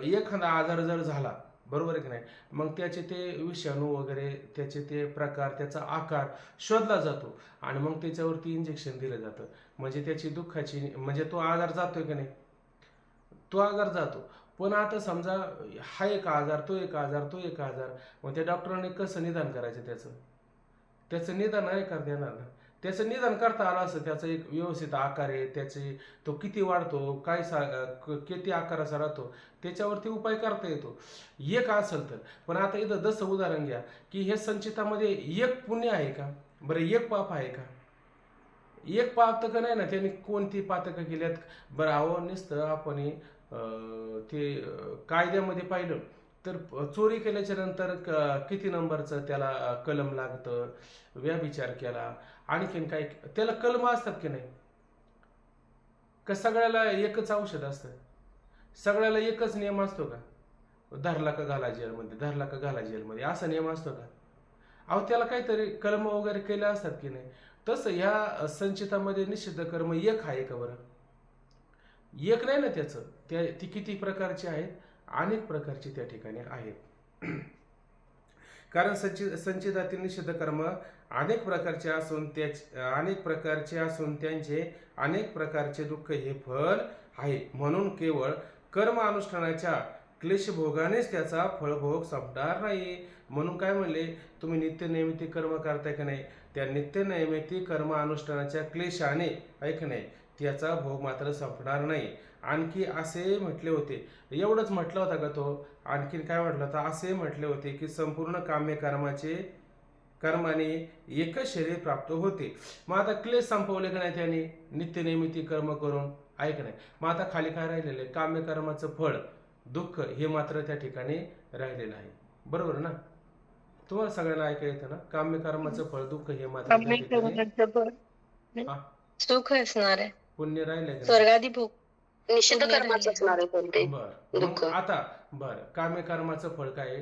एखादा आजार जर झाला, बरोबर आहे की नाही, मग त्याचे ते विषाणू वगैरे, त्याचे ते प्रकार, त्याचा आकार शोधला जातो आणि मग त्याच्यावरती इंजेक्शन दिलं जातं, म्हणजे त्याची दुःखाची, म्हणजे तो आजार जातोय की नाही, तो आजार जातो. पण आता समजा हा एक आजार, तो एक आजार, तो एक आजार, मग त्या डॉक्टरांनी कसं निदान करायचं त्याचं निदान नाही करता येणार ना. त्याचं निदान करता आलं असं, त्याचा एक व्यवस्थित आकार आहे, त्याचे तो किती वाढतो, किती आकाराचा राहतो, त्याच्यावरती उपाय करता येतो एक असेल तर. पण आता इथं जसं उदाहरण घ्या की हे संचितामध्ये एक पुण्य आहे का? बरं, एक पाप आहे का? एक पातक नाही ना, त्यांनी कोणती पातकं केल्यात? बरं अहो, नुसतं आपण ते कायद्यामध्ये पाहिलं तर चोरी केल्याच्या नंतर किती नंबरचं त्याला कलम लागतं, व्यभिचार केला, आणखीन काय त्याला कलम असतात की नाही? का सगळ्याला एकच औषध असतं? सगळ्याला एकच नियम असतो का? धरला का घाला जेलमध्ये, धरला का घाला जेलमध्ये, असा नियम असतो का? अहो, त्याला काहीतरी कलम वगैरे केले असतात की नाही? तसं ह्या संचितामध्ये निषिद्ध कर्म एक आहे का? बरं, एक नाही ना त्याचं. ती किती प्रकारचे आहेत? अनेक प्रकारचे त्या ठिकाणी आहेत. कारण संचितातील निषिद्ध कर्म अनेक प्रकारचे असून त्यांचे अनेक प्रकारचे दुःख हे फल आहे. म्हणून केवळ कर्म अनुष्ठानाच्या क्लेशभोगानेच त्याचा फळभोग संपणार नाही. म्हणून काय म्हणले, तुम्ही नित्यनैमित्तिक कर्म करताय का नाही, त्या नित्यनैमित्तिक कर्म अनुष्ठानाच्या क्लेशाने ऐक नाही, त्याचा भोग मात्र संपणार नाही. आणखी असे म्हटले होते, एवढंच म्हटलं होतं का तो? आणखीन काय म्हटलं होतं? असे म्हटले होते की संपूर्ण काम्य कर्माने एकच शरीर प्राप्त होते. मग आता क्लेश संपवले का नाही त्याने नित्यनैमित्तिक कर्म करून? ऐक नाही, मग आता खाली काय राहिलेलं आहे? काम्य कर्माचं फळ दुःख हे मात्र त्या ठिकाणी राहिलेलं आहे. बरोबर ना? तुम्हाला सगळ्यांना ऐकायला येतं ना? काम्य कर्माचं फळ दुःख हे मात्र त्या ठिकाणी सुख असणार आहे, पुण्य राहिले का? स्वर्गादी भोग निषिद्ध कर्माचं असणार आहे कोणते बर. दुःख. आता बरं, काम्य कर्माचं फळ काय आहे?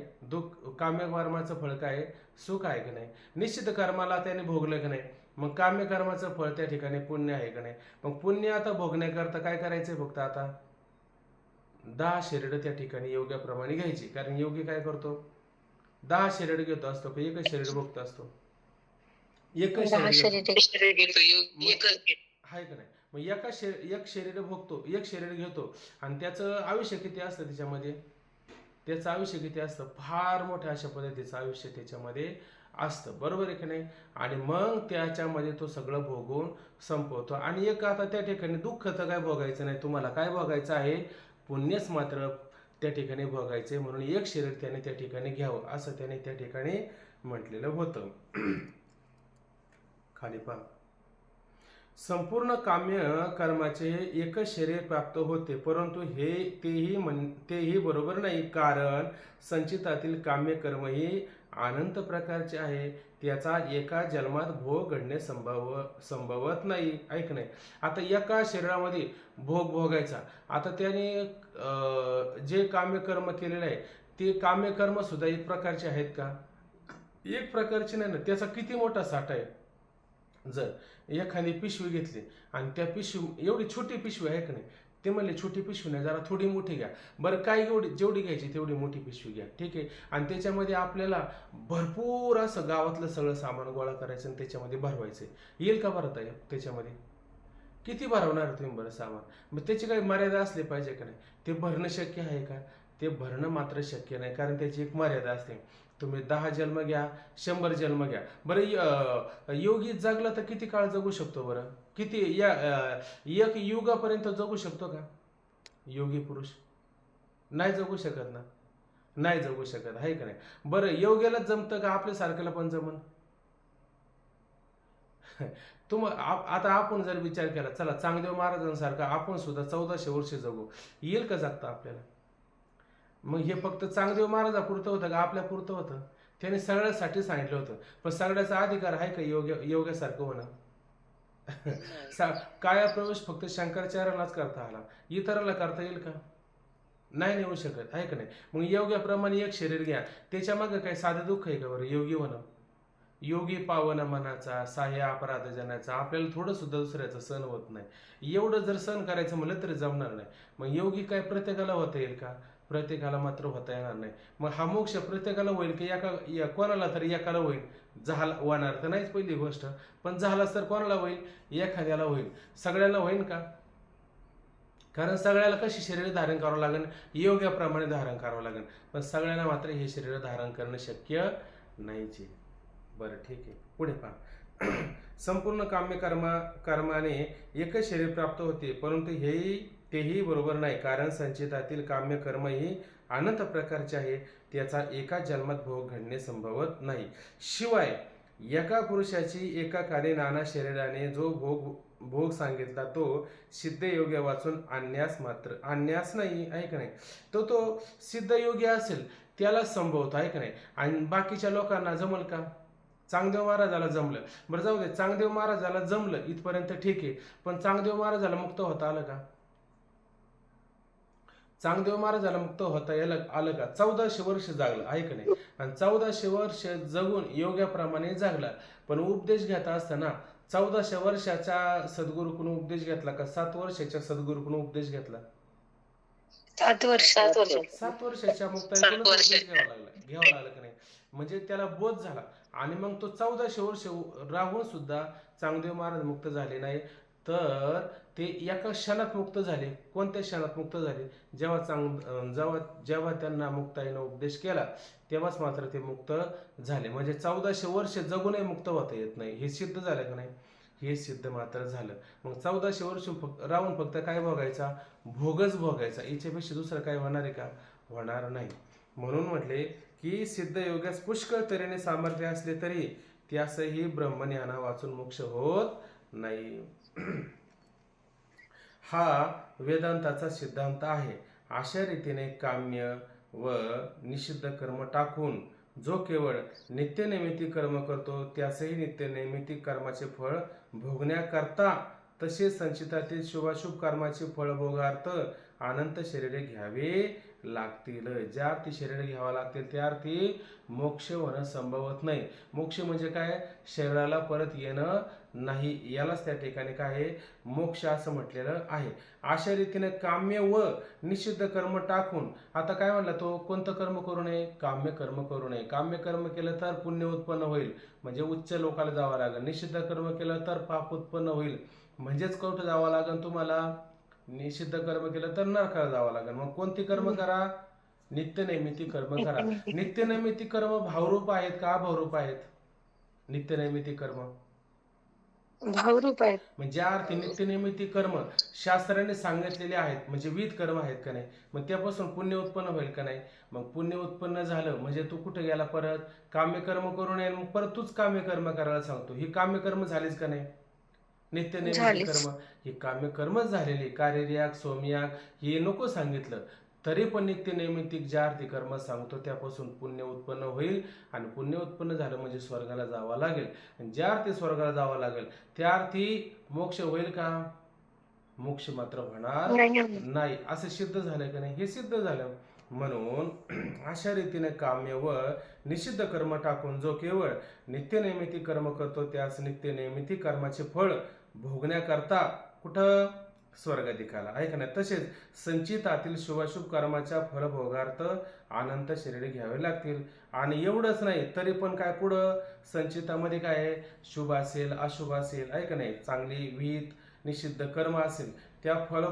काम्य कर्माचं फळ काय आहे? सुख आहे की नाही? निश्चित कर्माला त्याने भोगलं की नाही, मग काम्य कर्माचं फळ त्या ठिकाणी पुण्य आहे का नाही? मग पुण्य आता भोगण्याकरता काय करायचंय? फक्त आता 10 शरीर त्या ठिकाणी योग्याप्रमाणे घ्यायची. कारण योगी काय करतो? 10 शरीर घेतो असतो का एकच शरीर भोगत असतो? एकच शरीर आहे का नाही? मग एक शरीर भोगतो, एक शरीर घेतो, आणि त्याचं आयुष्य किती असतं त्याच्यामध्ये? त्याचं आयुष्य किती असतं? फार मोठ्या अशा पद्धतीचं आयुष्य त्याच्यामध्ये असतं, बरोबर आहे की नाही? आणि मग त्याच्यामध्ये तो सगळं भोगून संपवतो. आणि एक आता त्या ठिकाणी दुःख तर काय भोगायचं नाही, तुम्हाला काय भोगायचं आहे? पुण्यच मात्र त्या ठिकाणी भोगायचे. म्हणून एक शरीर त्याने त्या ठिकाणी घ्यावं असं त्याने त्या ठिकाणी म्हटलेलं होतं. खाली पहा, संपूर्ण काम्य कर्माचे एकच शरीर प्राप्त होते, परंतु तेही बरोबर नाही, कारण संचितातील काम्य कर्म ही अनंत प्रकारचे आहे. त्याचा एका जन्मात भोग घडणे संभवत नाही. ऐक नाही, आता एका शरीरामध्ये भोग भोगायचा, आता त्याने जे काम्य कर्म केलेलं आहे ते काम्य कर्म सुद्धा एक प्रकारचे आहेत का? एक प्रकारचे नाही ना. त्याचा किती मोठा साठा आहे. जर एखादी पिशवी घेतली आणि त्या पिशवी एवढी छोटी पिशवी आहे का नाही, ते म्हणले छोटी पिशवी नाही, जरा थोडी मोठी घ्या. बरं, काय जेवढी घ्यायची तेवढी मोठी पिशवी घ्या, ठीक आहे. आणि त्याच्यामध्ये आपल्याला भरपूर असं गावातलं सगळं सामान गोळा करायचं आणि त्याच्यामध्ये भरवायचं. येईल का भरता त्याच्यामध्ये? किती भरवणार तुम्ही बरं सामान? मग त्याची काही मर्यादा असली पाहिजे का नाही? ते भरणं शक्य आहे का? ते भरणं मात्र शक्य नाही, कारण त्याची एक मर्यादा असते. तुम्ही 10 जन्म घ्या, 100 जन्म घ्या. बरं योगी जगला तर किती काळ जगू शकतो बरं? किती एक युगापर्यंत जगू शकतो का योगी पुरुष? नाही जगू शकत ना. नाही जगू शकत, आहे का नाही? बरं योग्याला जमतं का आपल्यासारख्याला पण जमन? आता आपण जर विचार केला, चला चांगदेव महाराजांसारखा आपण सुद्धा 1400 वर्ष जगू, येईल का जगता आपल्याला? मग हे फक्त चांगदेव महाराजापुरतं होतं का आपल्या पुरतं होतं? त्याने सगळ्यासाठी सांगितलं होतं. पण सगळ्याचा अधिकार आहे का योग्यासारखं होणं? काया प्रवेश फक्त शंकराचार्यालाच करता आला, इतराला करता येईल का? नाही नेऊ शकत, आहे का नाही? मग योग्याप्रमाणे एक शरीर घ्या, त्याच्या मागे काही साधं दुःख आहे का बरं योगी होणं? योगी पावन मनाचा, सहाय्य अपराध जनाचा. आपल्याला थोडं सुद्धा दुसऱ्याचं सहन होत नाही. एवढं जर सहन करायचं म्हणलं तरी जमणार नाही. मग योगी काय प्रत्येकाला होता येईल का? प्रत्येकाला मात्र होता येणार नाही. मग हा मोक्ष प्रत्येकाला होईल की कोणाला तरी एकाला होईल? झाला होणार तर नाहीच पहिली गोष्ट, पण झालाच तर कोणाला होईल? एखाद्याला होईल. सगळ्यांना होईल का? कारण सगळ्याला कशी शरीर धारण करावं लागेल? योग्याप्रमाणे धारण करावं लागेल. पण सगळ्यांना मात्र हे शरीर धारण करणं शक्य नाहीच आहे. बरं ठीक आहे, पुढे पहा. संपूर्ण कर्माने एकच शरीर प्राप्त होते, परंतु तेही बरोबर नाही, कारण संचितातील काम्य कर्म ही अनंत प्रकारचे आहे. त्याचा एका जन्मात भोग घडणे संभवत नाही. शिवाय एका पुरुषाची एकाकाली नाना शरीराने जो भोग सांगितला तो सिद्ध योग्य वाचून आणण्यास नाही, आहे का नाही? तो सिद्ध योग्य असेल त्याला संभवत, आहे का नाही? आणि बाकीच्या लोकांना जमल का? चांगदेव महाराजाला जमलं, बरं जाऊ दे, चांगदेव महाराजाला जमलं इथपर्यंत ठीक आहे, पण चांगदेव महाराजाला मुक्त होता आलं का? चांगदेव महाराजाला मुक्त होता आलं का? 1400 वर्ष जागला, आहे का नाही? आणि 1400 वर्ष जगून योग्याप्रमाणे जागला, पण उपदेश घेता असताना 1400 वर्षाच्या सद्गुरूकडून उपदेश घेतला का 7 वर्षाच्या सद्गुरूकडून उपदेश घेतला? 7 वर्ष 7 वर्षाच्या मुक्ताईकडून उपदेश घ्यावा लागला का नाही? म्हणजे त्याला बोध झाला. आणि मग तो 1400 वर्ष राहून सुद्धा चांगदेव महाराज मुक्त झाले नाही, तर ते एका क्षणात मुक्त झाले. कोणत्या क्षणात मुक्त झाले? जेव्हा त्यांना मुक्ताईनं उपदेश केला तेव्हाच मात्र ते मुक्त झाले. म्हणजे 1400 वर्ष जगूनही मुक्त होता येत नाही, हे सिद्ध झालं का नाही? हे सिद्ध मात्र झालं. मग 1400 वर्ष राहून फक्त काय भोगायचा? भोगच भोगायचा. याच्यापेक्षा दुसरं काय होणार आहे का? होणार नाही. म्हणून म्हटले की सिद्ध योग्यास पुष्कळ तऱ्हेने सामर्थ्य असले तरी त्यासही ब्रह्मज्ञाना वाचून मोक्ष होत नाही. हा वेदांताचा सिद्धांत आहे. अशा रीतीने काम्य व निषिद्ध कर्म टाकून जो केवळ नित्यनैमित्तिक कर्म करतो त्यासही नित्यनैमित्तिक कर्माचे फळ भोगण्याकरता तसेच संचितातील शुभाशुभ कर्माचे फळ भोगार्थ अनंत शरीरे घ्यावे लागतील. ज्या अर्थी शरीर घ्यावा लागतील त्या अर्थी मोक्ष होणं संभवत नाही. मोक्ष म्हणजे काय? शरीराला परत येणं नाही, यालाच त्या ठिकाणी काय आहे? मोक्ष असं म्हटलेलं आहे. अशा रीतीने काम्य व निषिद्ध कर्म टाकून, आता काय म्हणला तो? कोणतं कर्म करू नये? काम्य कर्म करू नये. काम्य कर्म केलं तर पुण्य उत्पन्न होईल, म्हणजे उच्च लोकाला जावं लागेल. निषिद्ध कर्म केलं तर पाप उत्पन्न होईल, म्हणजेच कुठं जावं लागेल तुम्हाला? निषिद्ध कर्म केलं तर नरकाला जावं लागेल. मग कोणती कर्म करा? नित्यनैमित्तिक कर्म करा. नित्यनैमित्तिक कर्म भावरूप आहेत का अभावरूप आहेत? नित्यनैमित्तिक कर्म भावरूप आहेत. म्हणजे ज्या अर्थी नित्यनैमित्तिक कर्म शास्त्राने सांगितलेले आहेत, म्हणजे विध कर्म आहेत का नाही, मग त्यापासून पुण्य उत्पन्न होईल का नाही? मग पुण्य उत्पन्न झालं म्हणजे तू कुठे गेला? परत काम्यकर्म करू नये, मग परत तूच काम्यकर्म करायला सांगतो. ही काम्यकर्म झालीच का नाही? नित्यनैमित्तिक कर्म ही काम्यकर्मच झालेली. कार्ययाग सोमयाग हे नको सांगितलं तरी पण नित्यनैमित्तिक ज्या अर्थी कर्म सांगतो त्यापासून पुण्य उत्पन्न होईल, आणि पुण्य उत्पन्न झालं म्हणजे स्वर्गाला जावं लागेल. आणि ज्या अर्थी स्वर्गाला जावं लागेल त्या अर्थी मोक्ष होईल का? मोक्ष मात्र होणार नाही. असं सिद्ध झालं का नाही? हे सिद्ध झालं. म्हणून अशा रीतीने काम्य व निषिद्ध कर्म टाकून जो केवळ नित्यनैमित्तिक कर्म करतो त्यास नित्यनैमित्तिक कर्माचे फळ भोगण्याकरता कुठं? स्वर्गाधिकाला, आहे का नाही? तसेच संचितातील शुभाशुभ कर्माच्या फलभोगार्थ अनंत शरीरे घ्यावे लागतील. आणि एवढंच नाही तरी पण काय पुढं संचितामध्ये काय आहे? शुभ असेल अशुभ असेल, आहे का नाही? चांगली विहित निषिद्ध कर्म असेल त्या फल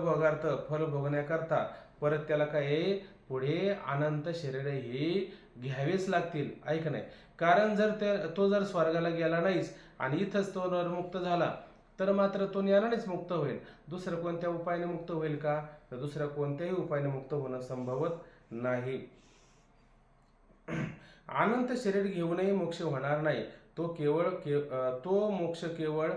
भोगण्याकरता परत त्याला काय आहे, पुढे अनंत शरीरे ही घ्यावीच लागतील. ऐक नाही, कारण जर तो जर स्वर्गाला गेला नाहीच आणि इथंच तो नरमुक्त झाला तर मात्र तो ज्ञानानेच मुक्त होईल. दुसरं कोणत्या उपायाने मुक्त होईल का? तर दुसऱ्या कोणत्याही उपायाने मुक्त होणं संभवत नाही. अनंत शरीर घेऊनही मोक्ष होणार नाही. तो मोक्ष केवळ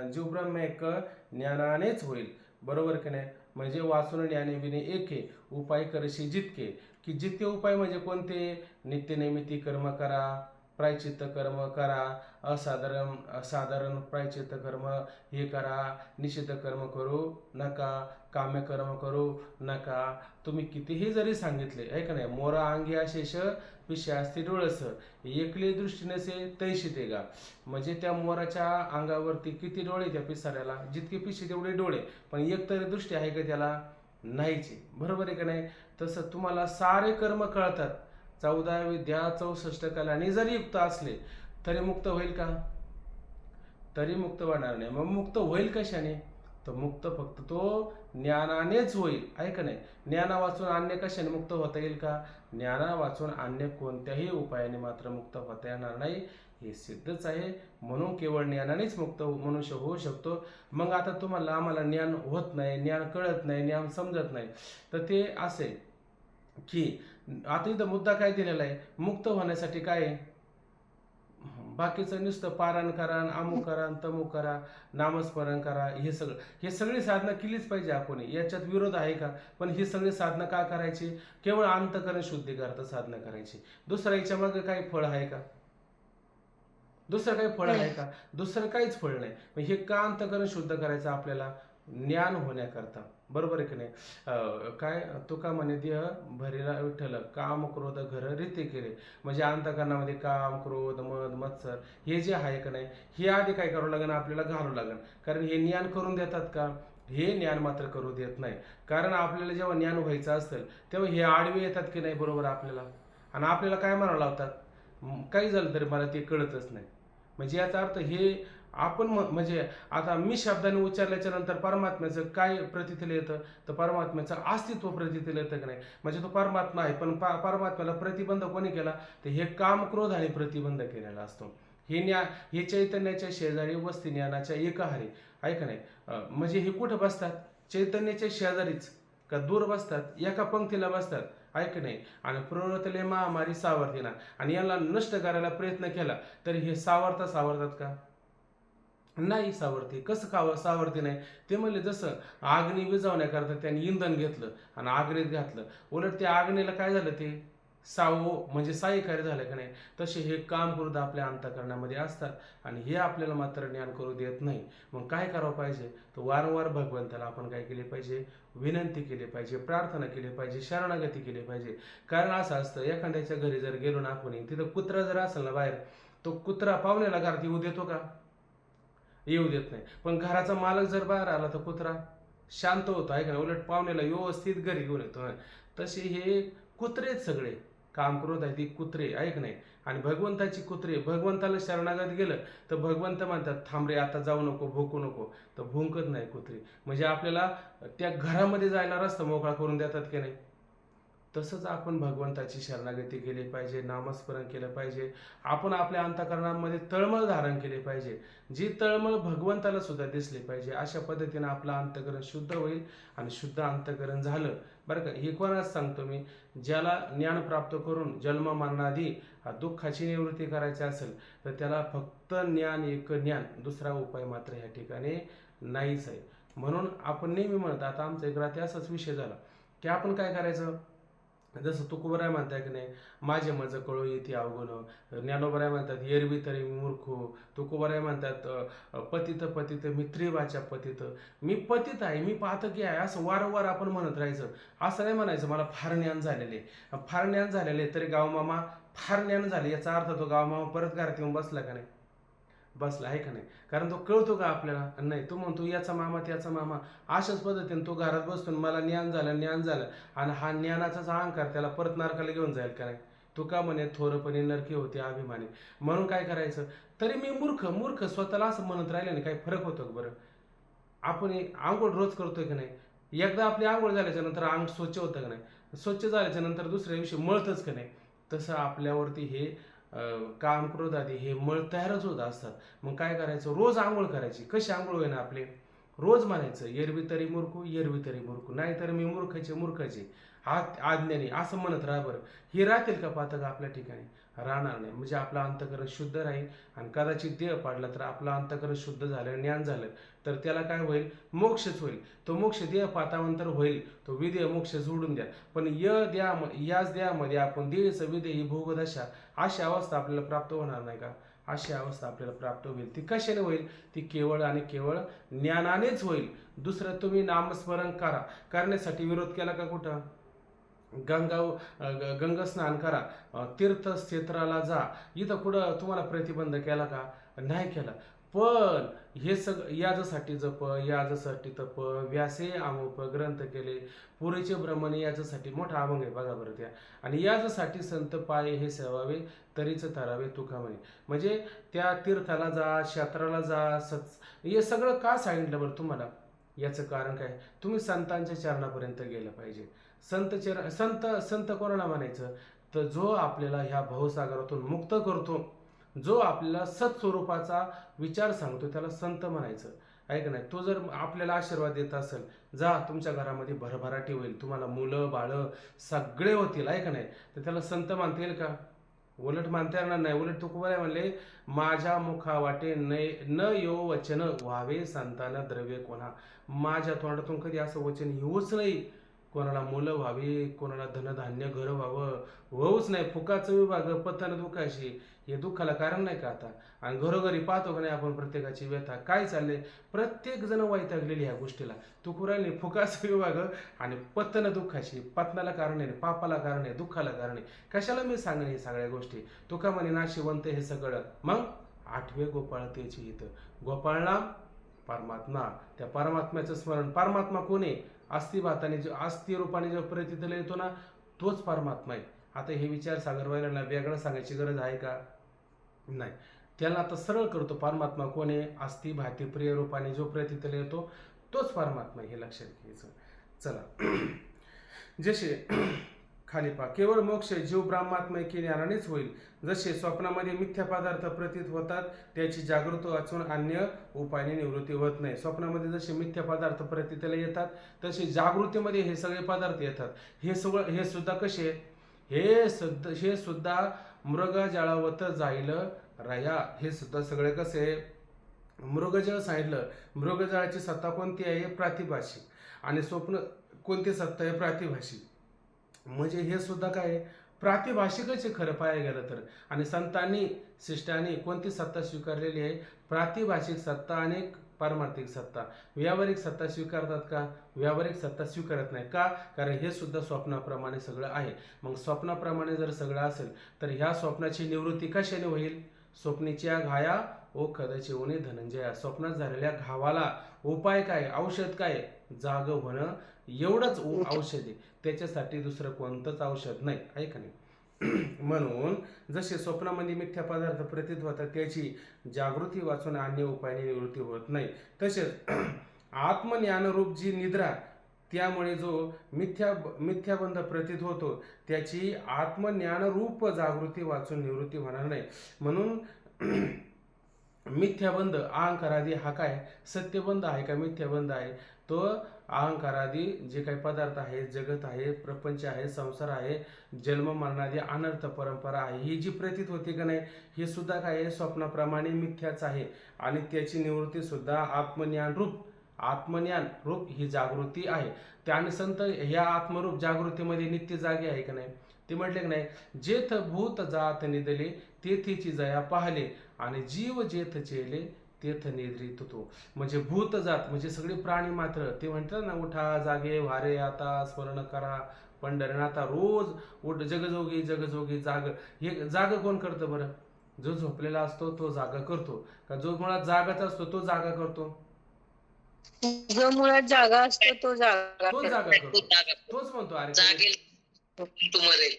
जीवब्रह्मैक ज्ञानानेच होईल. बरोबर की नाही? म्हणजे वाचून ज्ञाने विने एके उपाय करशी जितके, की जितके उपाय म्हणजे कोणते? नित्यनैमित्तिक कर्म करा, प्रायचित्त कर्म करा, साधारण प्रायचित्त कर्म हे करा, निषिद्ध कर्म करू नका, काम्य कर्म करू नका. तुम्ही कितीही जरी सांगितले आहे का नाही, मोरा अंगी अशेष पिशे असते डोळस, एकले दृष्टी नसे तैशी ते गा. म्हणजे त्या मोराच्या अंगावरती किती डोळे त्या पिसाऱ्याला, जितके पिशे तेवढे डोळे, पण एक तरी दृष्टी आहे का त्याला? नाहीची. बरोबर आहे का नाही? तसं तुम्हाला सारे कर्म कळतात, 14 विद्या 64 कलांनी जरी युक्त असले तरी मुक्त होईल का? तरी मुक्त होणार नाही. मग मुक्त होईल कशाने? तर मुक्त फक्त तो ज्ञानानेच होईल. आहे का नाही? ज्ञाना वाचून अन्य कशाने मुक्त होता येईल का? ज्ञाना वाचून अन्य कोणत्याही उपायाने मात्र मुक्त होता येणार नाही, हे सिद्धच आहे. म्हणून केवळ ज्ञानानेच मुक्त मनुष्य होऊ शकतो. मग आता आम्हाला ज्ञान होत नाही, ज्ञान कळत नाही, ज्ञान समजत नाही, तर ते असे की आता इथं मुद्दा काय दिलेला आहे? मुक्त होण्यासाठी काय आहे? बाकीचं नुसतं पारायण करा, अमुक करा, तमुक करा, नामस्मरण करा, हे सगळी साधना केलीच पाहिजे आपण. याच्यात विरोध आहे का? पण ही सगळी साधना का करायची? केवळ अंतःकरण शुद्धीकरता साधना करायची. दुसऱ्या याच्या मागे काही फळ आहे का? दुसरं काही फळ आहे का? दुसरं काहीच फळ नाही. मग हे का अंतःकरण शुद्ध करायचं आपल्याला? ज्ञान होण्याकरता. बरोबर आहे की नाही? काय तुका म्हणे, देह भरीला विठ्ठल, काम क्रोध घर रीती केले. म्हणजे अंतःकरणामध्ये काम क्रोध मद मत्सर हे जे आहे का नाही, हे आधी काय करावं लागेल? आपल्याला घालावं लागेल. कारण हे ज्ञान करून देतात का? हे ज्ञान मात्र करू देत नाही. कारण आपल्याला जेव्हा ज्ञान व्हायचं असेल तेव्हा हे आडवे येतात की नाही बरोबर आपल्याला, आणि आपल्याला काय म्हणावं लावतात? काही झालं तरी मला ते कळतच नाही. म्हणजे याचा अर्थ हे आपण म्हणजे आता मी शब्दाने उच्चारल्याच्या नंतर परमात्म्याचं काय प्रतिथीला येतं? तर परमात्म्याचं अस्तित्व प्रतिथीला येतं की नाही? म्हणजे तो परमात्मा आहे, पण परमात्म्याला प्रतिबंध कोणी केला? तर हे काम क्रोध आणि प्रतिबंध केलेला असतो. हे चैतन्याच्या शेजारी वस्ती ज्ञानाच्या एकहारी. आहे का नाही? म्हणजे हे कुठं बसतात? चैतन्याच्या शेजारीच का दूर बसतात? एका पंक्तीला बसतात. आहे की नाही? आणि प्रवृत्तले महामारी सावरतीना, आणि याला नष्ट करायला प्रयत्न केला तर हे सावरतात का? नाही सावरती. कसं सावरती नाही? ते म्हणले जसं आग्नी विझवण्याकरता त्यांनी इंधन घेतलं आणि आग्नीत घातलं, उलट त्या आग्नीला काय झालं? ते म्हणजे सहाय्यकारी झालं का नाही? तसे हे काम क्रोध आपल्या अंतःकरणामध्ये असतात आणि हे आपल्याला मात्र ज्ञान करू देत नाही. मग काय करावं पाहिजे? तर वारंवार भगवंताला आपण काय केले पाहिजे? विनंती केली पाहिजे, प्रार्थना केली पाहिजे, शरणागती केली पाहिजे. कारण असं असतं, एखाद्याच्या घरी जर गेलो ना आपण, तिथं कुत्रा जर असेल ना बाहेर, तो कुत्रा पाहुण्याला घरात येऊ देतो का? येऊ देत नाही. पण घराचा मालक जर बाहेर आला तर कुत्रा शांत होतो. आहे का नाही? उलट पाहुण्याला व्यवस्थित घरी घेऊन येतो. तसे हे कुत्रेच सगळे. काम क्रोध आहे ती कुत्रे. ऐक नाही? आणि भगवंताची कुत्रे. भगवंताला शरणागत गेलं तर भगवंत म्हणतात, थांब रे, आता जाऊ नको, भुंकू नको. तर भुंकत नाही कुत्रे. म्हणजे आपल्याला त्या घरामध्ये जायला रस्ता मोकळा करून देतात की नाही? तसंच आपण भगवंताची शरणागती केली पाहिजे, नामस्मरण केलं पाहिजे. आपण आपल्या अंतःकरणामध्ये तळमळ धारण केले पाहिजे, जी तळमळ भगवंताला सुद्धा दिसली पाहिजे. अशा पद्धतीनं आपलं अंतःकरण शुद्ध होईल. आणि शुद्ध अंतःकरण झालं बरं का, हे कोणाच सांगतो मी? ज्याला ज्ञान प्राप्त करून जन्म मरणाआधी दुःखाची निवृत्ती करायची असेल तर त्याला फक्त ज्ञान, एक ज्ञान, दुसरा उपाय मात्र ह्या ठिकाणी नाहीच आहे. म्हणून आपण नेहमी म्हणत, आता आमचा एक रात्री असाच विषय झाला की आपण काय करायचं? जसं तुकोबराय म्हणताय की नाही, माझे मज कळो येते अवगुण. ज्ञानोबराय म्हणतात एरवी तरी मूर्खो. तुकोबराय म्हणतात पतित मी त्रिवाच्या पतित. मी पतित आहे, मी पातकी आहे, असं वारंवार आपण म्हणत राहायचं. असं नाही म्हणायचं मला फार ज्ञान झालेले. फार ज्ञान झालेले तरी गावमामा फार ज्ञान झाले, याचा अर्थ तो गावमामा परत घरात येऊन बसला का नाही? बसला. आहे का नाही? कारण तो कळतो का आपल्याला? नाही. तो म्हणतो याचा मामा त्याचा मामा. अशाच पद्धतीने तो घरात बसतो, मला ज्ञान झालं आणि हा ज्ञानाचाच अहंकार त्याला परत नरकाला घेऊन जाईल का नाही? तुका म्हणे थोरपणे नरके होते अभिमानी. म्हणून काय करायचं, तरी मी मूर्ख मूर्ख स्वतःला असं म्हणत राहिल्याने काही फरक होतो का बरं? आपण आंघोळ रोज करतोय की नाही? एकदा आपली आंघोळ झाल्याच्या नंतर अंग स्वच्छ होतं का नाही? स्वच्छ झाल्याच्या नंतर दुसऱ्या दिवशी मळतच का नाही? तसं आपल्यावरती हे काम क्रोध आदी हे मळ तयारच होत असतात. मग काय करायचं, रोज आंघोळ करायची. कशी आंघोळ होईना आपली, रोज म्हणायचं एरवी तरी मूर्खू एरवी तरी मूर्खू, नाहीतर मी मूर्खाचे मूर्खाचे आज्ञानी असं म्हणत राहा बरं. हे राहतील का पातक आपल्या ठिकाणी? राहणार नाही. म्हणजे आपलं अंतःकरण शुद्ध राहील. आणि कदाचित देह पाडला तर आपलं अंतःकरण शुद्ध झालं, ज्ञान झालं, तर त्याला काय होईल, मोक्षच होईल. तो मोक्ष देह पातावंतर होईल, तो विदेह मोक्ष जोडून द्या. पण याच देहामध्ये आपण देहचं विदेह ही भोगदशा अशी अवस्था आपल्याला प्राप्त होणार नाही का? अशी अवस्था आपल्याला प्राप्त होईल. ती कशाने होईल? ती केवळ आणि केवळ ज्ञानानेच होईल. दुसरं तुम्ही नामस्मरण करा, करण्यासाठी विरोध केला का कुठं? गंगास्नान करा, तीर्थक्षेत्राला जा, इथं कुठं तुम्हाला प्रतिबंध केला का? नाही केला. पण हे याच्यासाठी जप, याच्यासाठी तप, व्यासे अमुप ग्रंथ केले, पुरेचे ब्रह्मणे याच्यासाठी मोठा अभंग आहे बघा बरं त्या. आणि याच्यासाठी संत पाय हे सेवावे, तरीच तरावे तुका म्हणे. म्हणजे त्या तीर्थाला जा, क्षेत्राला जा, हे सगळं का सांगितलं बरं तुम्हाला? याचं कारण काय? तुम्ही संतांच्या चरणापर्यंत गेलं पाहिजे. संत कोणाला म्हणायचं? तर जो आपल्याला ह्या भवसागरातून मुक्त करतो, जो आपल्याला सत्स्वरूपाचा विचार सांगतो, त्याला संत म्हणायचं. ऐक नाही, तो जर आपल्याला आशीर्वाद देत असेल, जा तुमच्या घरामध्ये भरभराटी होईल, तुम्हाला मुलं बाळं सगळे होतील, ऐक नाही, तर त्याला संत मानता येईल का? उलट मानता येणार नाही. उलट तुकोबाराय म्हणले, माझ्या मुखा वाटे न यो वचन व्हावे संतान द्रव्य कोणा. माझ्या तोंडातून कधी असं वचन येऊच नाही कोणाला मुलं व्हावी, कोणाला धनधान्य घर व्हावं, होऊच नाही. फुकाचं विभाग पतन दुःखाशी, हे दुःखाला कारण नाही का आता? आणि घरोघरी पाहतो का नाही आपण प्रत्येकाची व्यथा काय चालले, प्रत्येक जण वैतागलेली ह्या गोष्टीला. तुकुराने फुकाचं विभाग आणि पतन दुःखाशी, पतनाला कारण आहे, पापाला कारण आहे, दुःखाला कारण आहे. कशाला मी सांगेन हे सगळ्या गोष्टी? तुका म्हणे नाशिवंत हे सगळं. मग 8वे गोपाळ तेची इथं, गोपाळ नाम परमात्मा. त्या परमात्म्याचं स्मरण. परमात्मा कोण आहे? अस्थिभाताने जो अस्थि रूपाने जो प्रतितला येतो ना, तोच परमात्मा आहे. आता हे विचार सागर व्हायला वेगळं सांगायची गरज आहे का? नाही. त्याला आता सरळ करतो. परमात्मा कोण आहे? अस्थि भाती प्रिय रूपाने जो प्रतितला येतो तोच परमात्मा, हे लक्षात घ्यायचं. चला जसे खाली पहा, केवळ मोक्ष जीव ब्रह्मात्मैकी ज्ञानानेच होईल. जसे स्वप्नामध्ये मिथ्या पदार्थ प्रतीत होतात, त्याची जागृत वाचून अन्य उपायाने निवृत्ती होत नाही. स्वप्नामध्ये जसे मिथ्या पदार्थ प्रतीतला येतात, तसे जागृतीमध्ये हे सगळे पदार्थ येतात. हे सुद्धा कसे? हे सुद्धा मृग जळावत जाईल रया. हे सुद्धा सगळे कसे? मृगजळ सांगितलं. मृगजळाची सत्ता कोणती आहे? प्रातिभाषिक. आणि स्वप्न कोणती सत्ता आहे? प्रातिभाषिक. म्हणजे हे सुद्धा काय? प्रातिभाषिकच आहे खरं पाहायला गेलं तर. आणि संतांनी शिष्टांनी कोणती सत्ता स्वीकारलेली आहे? प्रातिभाषिक सत्ता आणि पारमार्थिक सत्ता. व्यावहारिक सत्ता स्वीकारतात का? व्यावहारिक सत्ता स्वीकारत नाही का? कारण हे सुद्धा स्वप्नाप्रमाणे सगळं आहे. मग स्वप्नाप्रमाणे जर सगळं असेल तर ह्या स्वप्नाची निवृत्ती कशाने होईल? स्वप्नीच्या घाया ओ खदचे उणे धनंजया. स्वप्नात झालेल्या घावाला उपाय काय? औषध काय? जाग होणं एवढंच औषध आहे. त्याच्यासाठी दुसरं कोणतंच औषध नाही, आहे का नाही? म्हणून जसे स्वप्नामध्ये मिथ्या पदार्थ प्रतीत होतात, त्याची जागृती वाचून अन्य उपायाने निवृत्ती होत नाही, तसेच आत्मज्ञानरूप जी निद्रा, त्यामुळे जो मिथ्याबंध प्रतीत होतो, त्याची आत्मज्ञानरूप जागृती वाचून निवृत्ती होणार नाही. म्हणून मिथ्याबंध अहंकारादी हा काय? सत्यबंध आहे का मिथ्याबंध आहे? तो अहंकारादी जे काही पदार्थ आहे, जगत आहे, प्रपंच आहे, संसार आहे, जन्म मरणादी अनर्थ परंपरा आहे, ही जी प्रतीत होती का नाही, हे सुद्धा काय आहे? स्वप्नाप्रमाणे मिथ्याच आहे. आणि त्याची निवृत्ती सुद्धा आत्मज्ञान रूप ही जागृती आहे. त्याने संत ह्या आत्मरूप जागृतीमध्ये नित्य जागे आहे का नाही? ते म्हटले की नाही, जेथ भूत जात निदले तेथीची जया पाहले, आणि जीव जेथ चेले तेथ निद्रित तो. म्हणजे भूत जात म्हणजे सगळे प्राणी मात्र, ते म्हणतात ना, उठा जागे वारे आता स्मरण करा पंढरनाथा. रोज उठ, जगजोगी जगजोगी जाग. हे जाग कोण करतं बरं? जो झोपलेला असतो तो जागा करतो का? जो मुळात जागाच असतो तो जागा करतो? जो मुळात जागा असतो तो जागा तो जागा करतो. तोच म्हणतो अरे जागेल तू मरेल.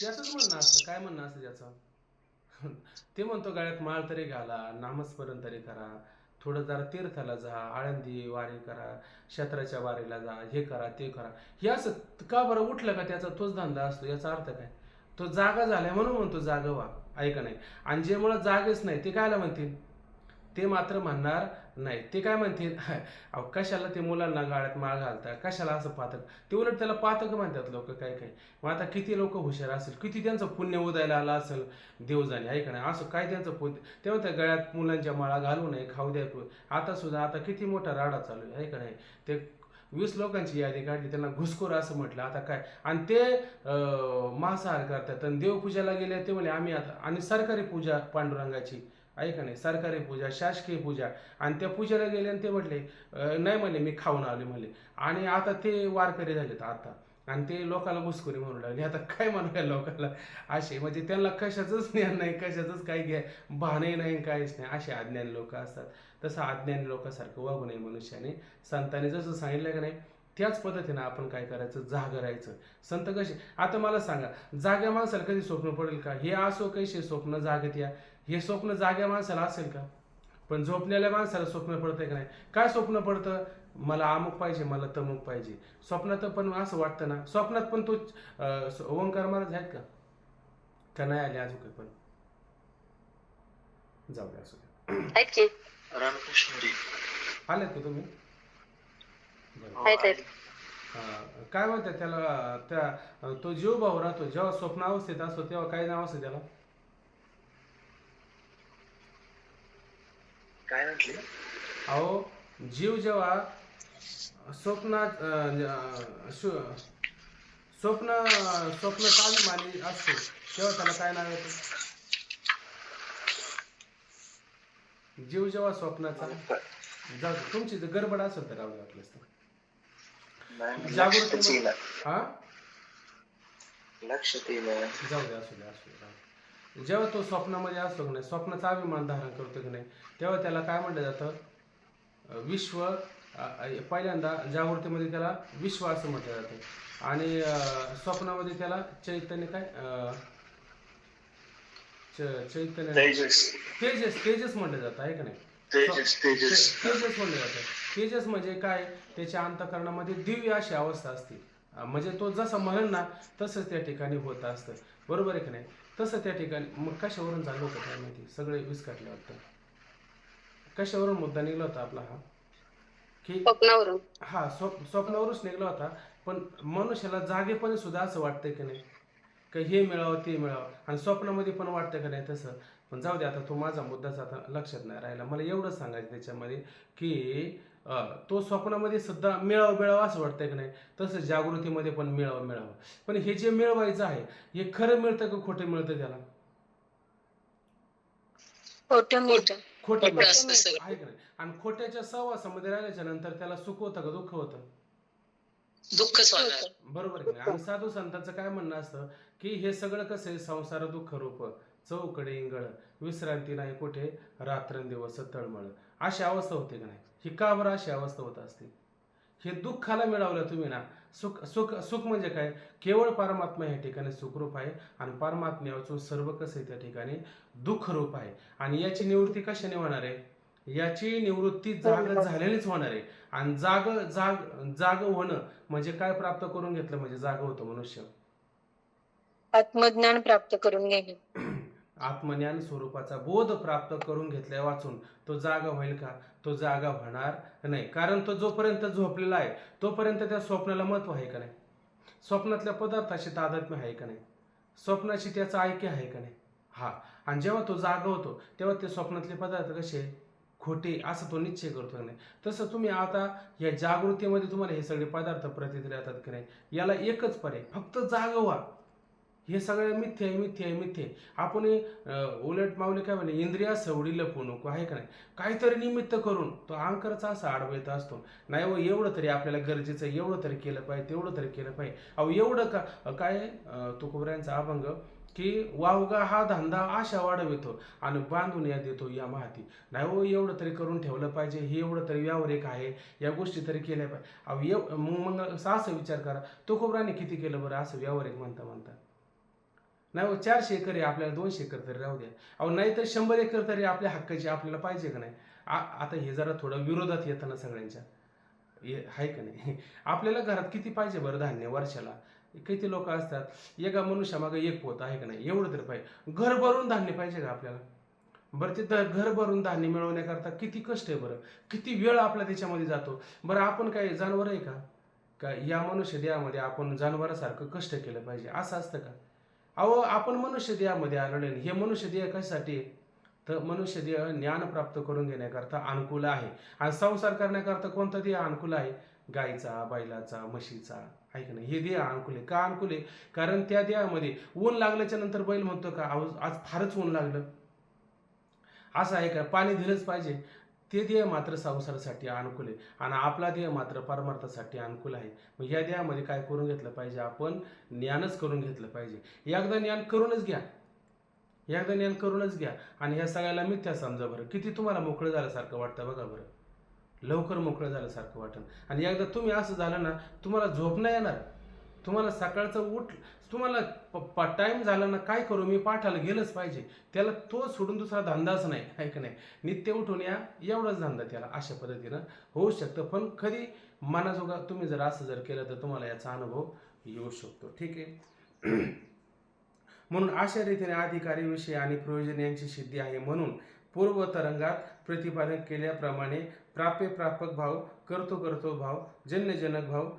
त्याचंच म्हणणं असतं. काय म्हणणं असतं त्याचं? ते म्हणतो गळ्यात माळ तरी घाला, नामस्मरण तरी करा, थोडं जरा तीर्थाला जा, आळंदी वारी करा, क्षेत्राच्या वारीला जा, हे करा ते करा. हे असं का बरं उठलं का त्याचा तोच धंदा असतो? याचा अर्थ काय? तो जागा झालाय म्हणून म्हणतो जागा व्हा. ऐका नाही. आणि जे मुळात जागेच नाही ते कायला म्हणतील? ते मात्र म्हणणार नाही. ते काय म्हणतील? अहो कशाला ते मुलांना गाळ्यात माळ घालतात, कशाला असं पातक? ते उलट त्याला पातक म्हणतात लोक काय काय. मग आता किती लोक हुशार असेल, किती त्यांचं पुण्य उदयाला आलं असेल देवजाने, ऐका नाही असं काय त्यांचं पुण्य. ते म्हणतात गळ्यात मुलांच्या माळा घालू नये, खाऊ द्या. आता सुद्धा आता किती मोठा राडा चालू आहे, ऐका नाही. ते 20 लोकांची यादी काढली, त्यांना घुसखोर असं म्हटलं. आता काय? आणि ते मांसाहार करतात आणि देवपूजाला गेले ते म्हणे आम्ही आता, आणि सरकारी पूजा पांडुरंगाची, ऐका नाही, सरकारी पूजा, शासकीय पूजा, आणि त्या पूजेला गेले आणि ते म्हटले नाही म्हणे मी खाऊन आले म्हणे. आणि आता ते वारकरी झालेत आता, आणि ते लोकांना घुसखोरी म्हणू लागले. आता काय म्हणूया लोकांना? असे म्हणजे त्यांना कशाचंच ज्ञान नाही, कशाचंच काही घ्या भानही नाही, काहीच नाही. असे अज्ञानी लोक असतात. तसं अज्ञानी लोकांसारखं वागू नये मनुष्याने. संतांनी जसं सांगितलं का नाही त्याच पद्धतीनं आपण काय करायचं, जागं राहायचं. संत कसे, आता मला सांगा, जाग्या माणसाला कधी स्वप्न पडेल का? हे असो कैसे स्वप्न जागत या, हे स्वप्न जाग्या माणसाला असेल का? पण झोपलेल्या माणसाला स्वप्न पडतंय का नाही? काय स्वप्न पडतं? मला अमुक पाहिजे, मला तमुक पाहिजे. स्वप्नात पण असं वाटतं ना. स्वप्नात पण तो ओंकार महाराज आहेत का नाही आले अजून पण? जाऊ द्या, असू द्या. आहेत की. रामकृष्ण हरी. आलेत का तुम्ही? बरं. हो, आहेत आहे. काय म्हणतात त्याला, त्या तो जीव भाऊ राहतो जेव्हा स्वप्न अवस्थेत असतो तेव्हा काय नाव असतं त्याला? काय म्हटले? अहो जीव जेव्हा स्वप्नात स्वप्न स्वप्न अभिमानी असतो तेव्हा त्याला काय नाव येतं? जीव जेव्हा स्वप्नाचा, जाऊ दे, तुमची जर गडबड असेल तर राहू दे आपल्यास. लक्षातच येईना. हा लक्षात येईना. जाऊ दे, असू दे, असू दे, राहू दे. जेव्हा तो स्वप्नामध्ये असतो की नाही, स्वप्नाचा अभिमान धारण करतो की नाही, तेव्हा त्याला काय म्हटलं जातं? विश्व. पहिल्यांदा जागृतीमध्ये त्याला विश्व असं म्हटलं जातं, आणि स्वप्नामध्ये त्याला चैतन्य काय चैतन्य तेजस. तेजस तेजस म्हटलं जातं, आहे का नाही? तेजस. तेजस म्हणलं जातं. तेजस म्हणजे काय? त्याच्या अंतःकरणामध्ये दिव्य अशी अवस्था असते. म्हणजे तो जसं म्हणेल ना तसंच त्या ठिकाणी होत असतं. बरोबर आहे की नाही? तसं त्या ठिकाणी. मग कशावरून चाललं होतं काय माहिती, सगळे विस्कटले वाटतं. कशावरून मुद्दा निघला होता आपला हा? की स्वप्नावरून. हा स्वप्नावरूनच निघला होता. पण मनुष्याला जागेपणी सुद्धा असं वाटतं की नाही का हे मिळावं ते मिळावं, आणि स्वप्नामध्ये पण वाटतं का नाही तसं. पण जाऊ दे, आता तो माझा मुद्दाच आता लक्षात नाही राहिला. मला एवढं सांगायचं त्याच्यामध्ये की तो स्वप्नामध्ये सुद्धा मिळावं असं वाटतं की नाही, तसं जागृतीमध्ये पण मिळावं. पण हे जे मिळवायचं आहे हे खरं मिळतं का खोटं मिळतं त्याला? खोटं मिळतं. खोटं मिळतं, आहे का नाही? आणि खोट्याच्या सहवासामध्ये राहिल्याच्या नंतर त्याला सुख होतं का दुःख होतं? दुःखच होतं. बरोबर की नाही? आणि साधू संतांचं काय म्हणणं असतं की हे सगळं कसं आहे, संसार दुःख रूप, चौकडे इंगळ, विश्रांती नाही कुठे, रात्रंदिवस तळमळ, अशी अवस्था होते का नाही? ही का बरं अशी अवस्था होत असते? हे दुःखाला मिळवलं तुम्ही ना. सुख सुख सुख म्हणजे काय? केवळ परमात्मा या ठिकाणी सुखरूप आहे, आणि परमात्मा वाचून सर्व कसं आहे त्या ठिकाणी दुःखरूप आहे. आणि याची निवृत्ती कशाने होणार आहे? याची निवृत्ती जाग झालेलीच होणार आहे. आणि जाग होणं म्हणजे काय प्राप्त करून घेतलं म्हणजे जाग होतं मनुष्य? आत्मज्ञान प्राप्त करून घेणे. आत्मज्ञान स्वरूपाचा बोध प्राप्त करून घेतल्या वाचून तो जागा होईल का? तो जागा होणार नाही. कारण तो जोपर्यंत झोपलेला आहे तोपर्यंत त्या स्वप्नाला महत्व आहे का नाही? स्वप्नातल्या पदार्थाशी तादात्म्य आहे का नाही? स्वप्नाशी त्याचं ऐक्य आहे का नाही? हा. आणि जेव्हा तो जागा होतो तेव्हा ते स्वप्नातले पदार्थ कसे खोटे असं तो निश्चय करतो नाही. तसं तुम्ही आता या जागृतीमध्ये तुम्हाला हे सगळे पदार्थ प्रतीत राहतात की नाही, याला एकच पर्याय, फक्त जागा व्हा. हे सगळं मिथ्य आहे. आपण उलट माऊली काय म्हणे, इंद्रिया सवडी लपवू नको, आहे का नाही? काहीतरी निमित्त करून तो अहंकाराचा असा आडवा असतो. नाही हो, एवढं तरी आपल्याला गरजेचं आहे, एवढं तरी केलं पाहिजे, तेवढं तरी केलं पाहिजे. अहो एवढं का काय तुकोबऱ्यांचा अभंग की वावगा हा धंदा आशा वाढवितो आणि बांधून या देतो या माहाती. नाही हो, एवढं तरी करून ठेवलं पाहिजे, हे एवढं तरी व्यावहारिक आहे, या गोष्टी तरी केल्या पाहिजे. अहो मग असा विचार करा, तुकोबराने किती केलं बरं असं व्यावहारिक म्हणता. नाही हो, 400 एकर आहे आपल्याला, 200 एकर तरी राहू द्या. अहो नाही तर 100 एकर तरी आपल्या हक्काची आपल्याला पाहिजे का नाही? आता हे जरा थोडं विरोधात येतं ना सगळ्यांच्या, आहे का नाही? आपल्याला घरात किती पाहिजे बरं धान्य वर्षाला? किती लोक असतात, एका मनुष्यामागे एक पोत आहे का नाही, एवढं तरी पाहिजे. घर भरून धान्य पाहिजे का आपल्याला? बरं ते घर भरून धान्य मिळवण्याकरता किती कष्ट आहे बरं, किती वेळ आपला त्याच्यामध्ये जातो. बरं आपण काय जनावर आहे का? का या मनुष्य देहामध्ये आपण जनावरासारखं कष्ट केलं पाहिजे असं असतं का? अहो आपण मनुष्य देहामध्ये आलेलो आहे. हे मनुष्य देह कशासाठी आहे? तर मनुष्य देह ज्ञान प्राप्त करून घेण्याकरता अनुकूल आहे. आणि संसार करण्याकरता कोणता देह अनुकूल आहे? गायचा, बैलाचा, म्हशीचा, आहे का नाही? हे देह अनुकूल आहे. का अनुकूल आहे? कारण त्या देहामध्ये ऊन लागल्याच्या नंतर बैल म्हणतो का अहो आज फारच ऊन लागलं, असं आहे का? पाणी दिलंच पाहिजे. ते देह मात्र संसारासाठी अनुकूल आहे आणि आपला देह मात्र परमार्थासाठी अनुकूल आहे. मग या देहामध्ये काय करून घेतलं पाहिजे? आपण ज्ञानच करून घेतलं पाहिजे. एकदा ज्ञान करूनच घ्या, एकदा ज्ञान करूनच घ्या आणि ह्या सगळ्याला मिथ्या समजा बरं. किती तुम्हाला मोकळं झाल्यासारखं वाटतं बघा बरं, लवकर मोकळं झाल्यासारखं वाटेल. आणि एकदा तुम्ही असं झालं ना, तुम्हाला झोप नाही येणार. तुम्हाला सकाळचं तुम्हाला टाईम झाला ना, काय करू मी, पाठाला गेलंच पाहिजे. त्याला तो सोडून दुसरा धंदाच नाही, आहे का नाही? नित्य उठून या एवढाच धंदा त्याला. अशा पद्धतीनं होऊ शकतं. पण कधी मनाजोगा तुम्ही जर असं जर केलं तर तुम्हाला याचा अनुभव येऊ शकतो. ठीक आहे. म्हणून अशा रीतीने अधिकारी, विषय आणि प्रयोजन यांची सिद्धी आहे. म्हणून पूर्व तरंगात प्रतिपादन केल्याप्रमाणे प्राप्य प्रापक भाव, कर्तो भाव, जन्यजनक भाव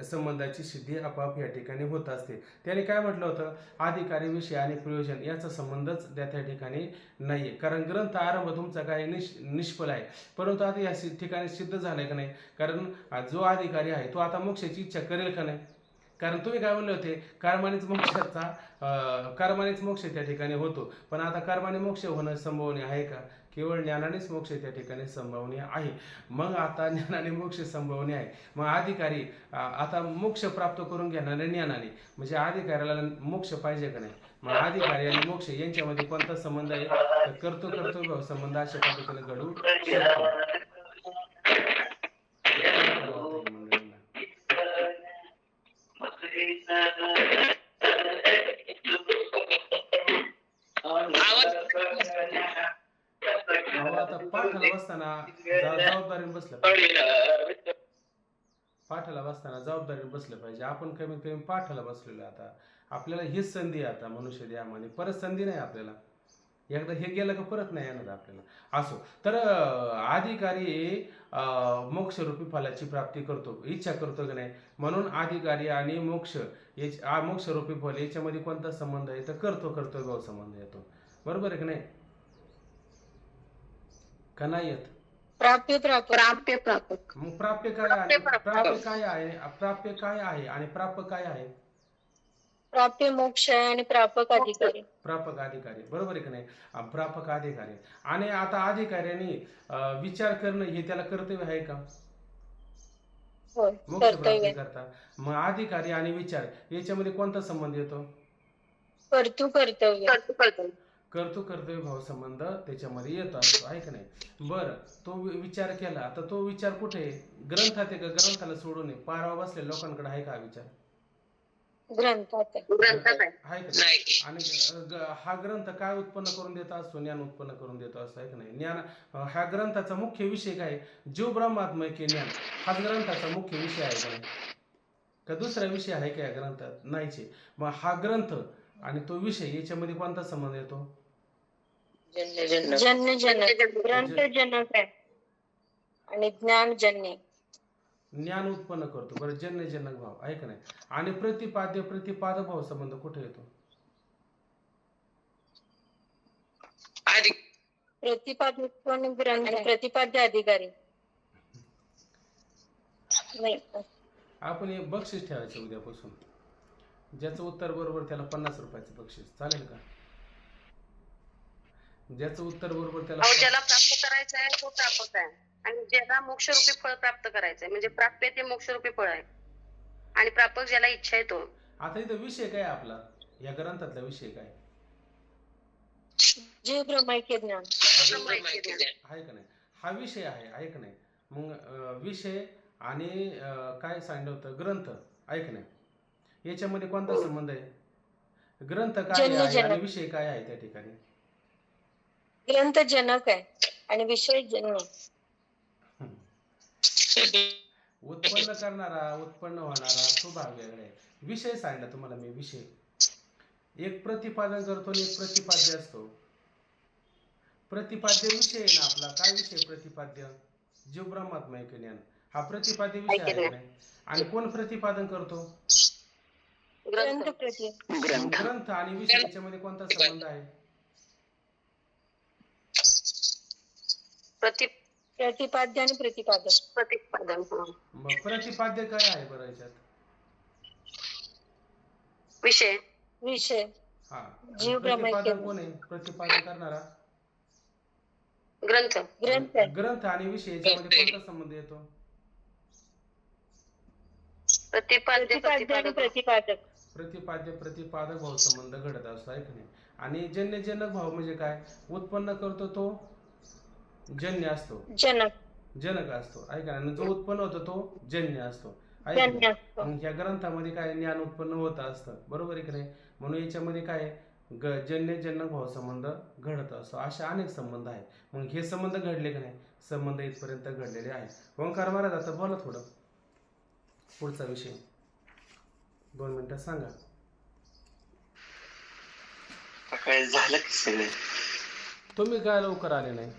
संबंधाची सिद्धी आपोआप या ठिकाणी होत असते. त्याने काय म्हटलं होतं? अधिकारी, विषय आणि प्रयोजन याचा संबंधच त्या ठिकाणी नाही आहे. कारण ग्रंथ आरंभ तुमचा काय निष्फळ आहे. परंतु आता या ठिकाणी सिद्ध झालंय का नाही? कारण जो अधिकारी आहे तो आता मोक्षाची इच्छा करेल का नाही? कारण तुम्ही काय म्हणले होते, कर्मानेच मोक्ष त्या ठिकाणी होतो. पण आता कर्माने मोक्ष होणं संभवनीय आहे का? केवळ ज्ञानानेच मोक्ष त्या ठिकाणी संभवनीय आहे. मग आता ज्ञानाने मोक्ष संभवनीय आहे. मग अधिकारी आता मोक्ष प्राप्त करून घेणारे ज्ञानाने, म्हणजे अधिकाऱ्याला मोक्ष पाहिजे का नाही? मग अधिकारी आणि मोक्ष यांच्यामध्ये कोणता संबंध आहे? तर कर्तृभाव संबंध अशा पद्धतीने घडू शकतो. काय करावं ताई मंडळींना? अहो आता पाठाला बसताना जबाबदारीने बसलं पाहिजे. पाठाला बसताना जबाबदारीने बसलं पाहिजे. आपण कमीत कमी पाठाला बसलेलो. आता आपल्याला हीच संधी आहे आता मनुष्य देहामध्ये, परत संधी नाही आपल्याला. एकदा हे गेलं का परत नाही येणार आपल्याला. असो तर अधिकारी मोक्षरूपी फलाची प्राप्ती करतो, इच्छा करतो की नाही? म्हणून अधिकारी आणि मोक्ष मोक्षरूपी फल याच्यामध्ये कोणता संबंध आहे? तर कर्तव्य संबंध येतो. बरोबर आहे की नाही? का नाही येत? प्राप्य प्रापक. मग प्राप्य काय आहे? प्राप्य काय आहे? प्राप्य काय आहे आणि प्राप्य काय आहे? प्राप्य मोक्ष आणि प्रापक अधिकारी. प्रापक अधिकारी, बरोबर आहे की नाही? प्रापक अधिकारी. आणि आता अधिकाऱ्यांनी विचार करणं हे त्याला कर्तव्य आहे का? मोक्ष प्राप्ती करता. मग अधिकारी आणि विचार याच्यामध्ये कोणता संबंध येतो? कर्तव्य भाव संबंध त्याच्यामध्ये येतो असतो, आहे का नाही? बरं, तो विचार केला तर तो विचार कुठे आहे? ग्रंथात आहे का? ग्रंथाला सोडून आहे पारावा बसलेल्या लोकांकडे आहे का हा विचार? ग्रंथात आहे का नाही? आणि हा ग्रंथ काय उत्पन्न करून देत असतो? ज्ञान उत्पन्न करून देतो असतो, आहे का नाही? ज्ञान ह्या ग्रंथाचा मुख्य विषय काय? जीव ब्रह्मात्मय के ज्ञान हाच ग्रंथाचा मुख्य विषय आहे का नाही? का दुसरा विषय आहे का या ग्रंथात? नाहीचे. मग हा ग्रंथ आणि तो विषय याच्यामध्ये कोणता संबंध येतो? जन्यजनक. ग्रंथजनक आहे आणि ज्ञानजन्य. ज्ञान उत्पन्न करतो. बरं, जन्यजनक भाव आहे का नाही? आणि प्रतिपाद भाव संबंध कुठे येतो? प्रतिपादक ग्रंथ, प्रतिपाद्य अधिकारी. नाही, आपण एक बक्षीस ठेवायचं उद्यापासून. ज्याचं उत्तर बरोबर त्याला 50 रुपयाचं बक्षीस. चालेल का? ज्याचं उत्तर बरोबर त्याला ज्याला प्राप्त करायचं आहे तो प्रापक आहे आणि ज्याला मोक्षरूपी फळ प्राप्त करायचंय, म्हणजे प्राप्य ते मोक्षरूपी फळ आहे आणि प्रापक ज्याला इच्छा आहे तो. आता इथं विषय काय आपला? या ग्रंथातला विषय काय? जे ब्रह्माइक्य ज्ञान आहे का नाही? हा विषय आहे का नाही? मग विषय आणि काय सांगितलं होतं? ग्रंथ, आहे का नाही? याच्यामध्ये कोणता संबंध आहे? ग्रंथ काय आहे आणि जन्मजनक. विषय काय आहे त्या ठिकाणी? ग्रंथ जनक आहे आणि विषय जन्य. हम्म. उत्पन्न करणारा, उत्पन्न होणारा तो भाग वेगळा आहे. विषय सांगितला तुम्हाला मी. विषय एक प्रतिपादन करतो आणि एक प्रतिपाद्य असतो. प्रतिपाद्य विषय आहे ना आपला. काय विषय प्रतिपाद्य? जीव ब्रह्मात्मक ज्ञान हा प्रतिपाद्य विषय आहे की नाही? आणि कोण प्रतिपादन करतो? ग्रंथ प्रती. ग्रंथ आणि विषय याच्यामध्ये कोणता संबंध आहे? प्रतिपाद्य आणि प्रतिपादक. प्रतिपादन. मग प्रतिपाद्य काय आहे बरं याच्यात? विषय. विषय हा. आणि जीव प्रतिपादन ब्रह्मैक्य. कोण आहे? प्रतिपादन करणारा ग्रंथ. ग्रंथ आहे. ग्रंथ आणि विषय याच्यामध्ये कोणता संबंध येतो? प्रतिपाद्य प्रतिपाद्य आणि प्रतिपादक. प्रतिपादक. प्रतिपाद्य प्रतिपादक भाव संबंध घडत असतो आहे की नाही? आणि जन्यजनक भाव म्हणजे काय? उत्पन्न करतो तो जन्य असतो, जनक. जनक असतो आहे का? आणि जो उत्पन्न होतो तो जन्य असतो आहे की जन्य नाही? असतो. मग ह्या ग्रंथामध्ये काय ज्ञान उत्पन्न होत असतं, बरोबर आहे की नाही? म्हणून याच्यामध्ये काय जन्यजनक भाव संबंध घडत असतो. असे अनेक संबंध आहेत. मग हे संबंध घडले की नाही? संबंध इथपर्यंत घडलेले आहेत. ओंकार महाराज आता बोला थोडं पुढचा विषय 2 मिनिटं सांगा. काय झालं की सगळे? तुम्ही काय लवकर आले नाही?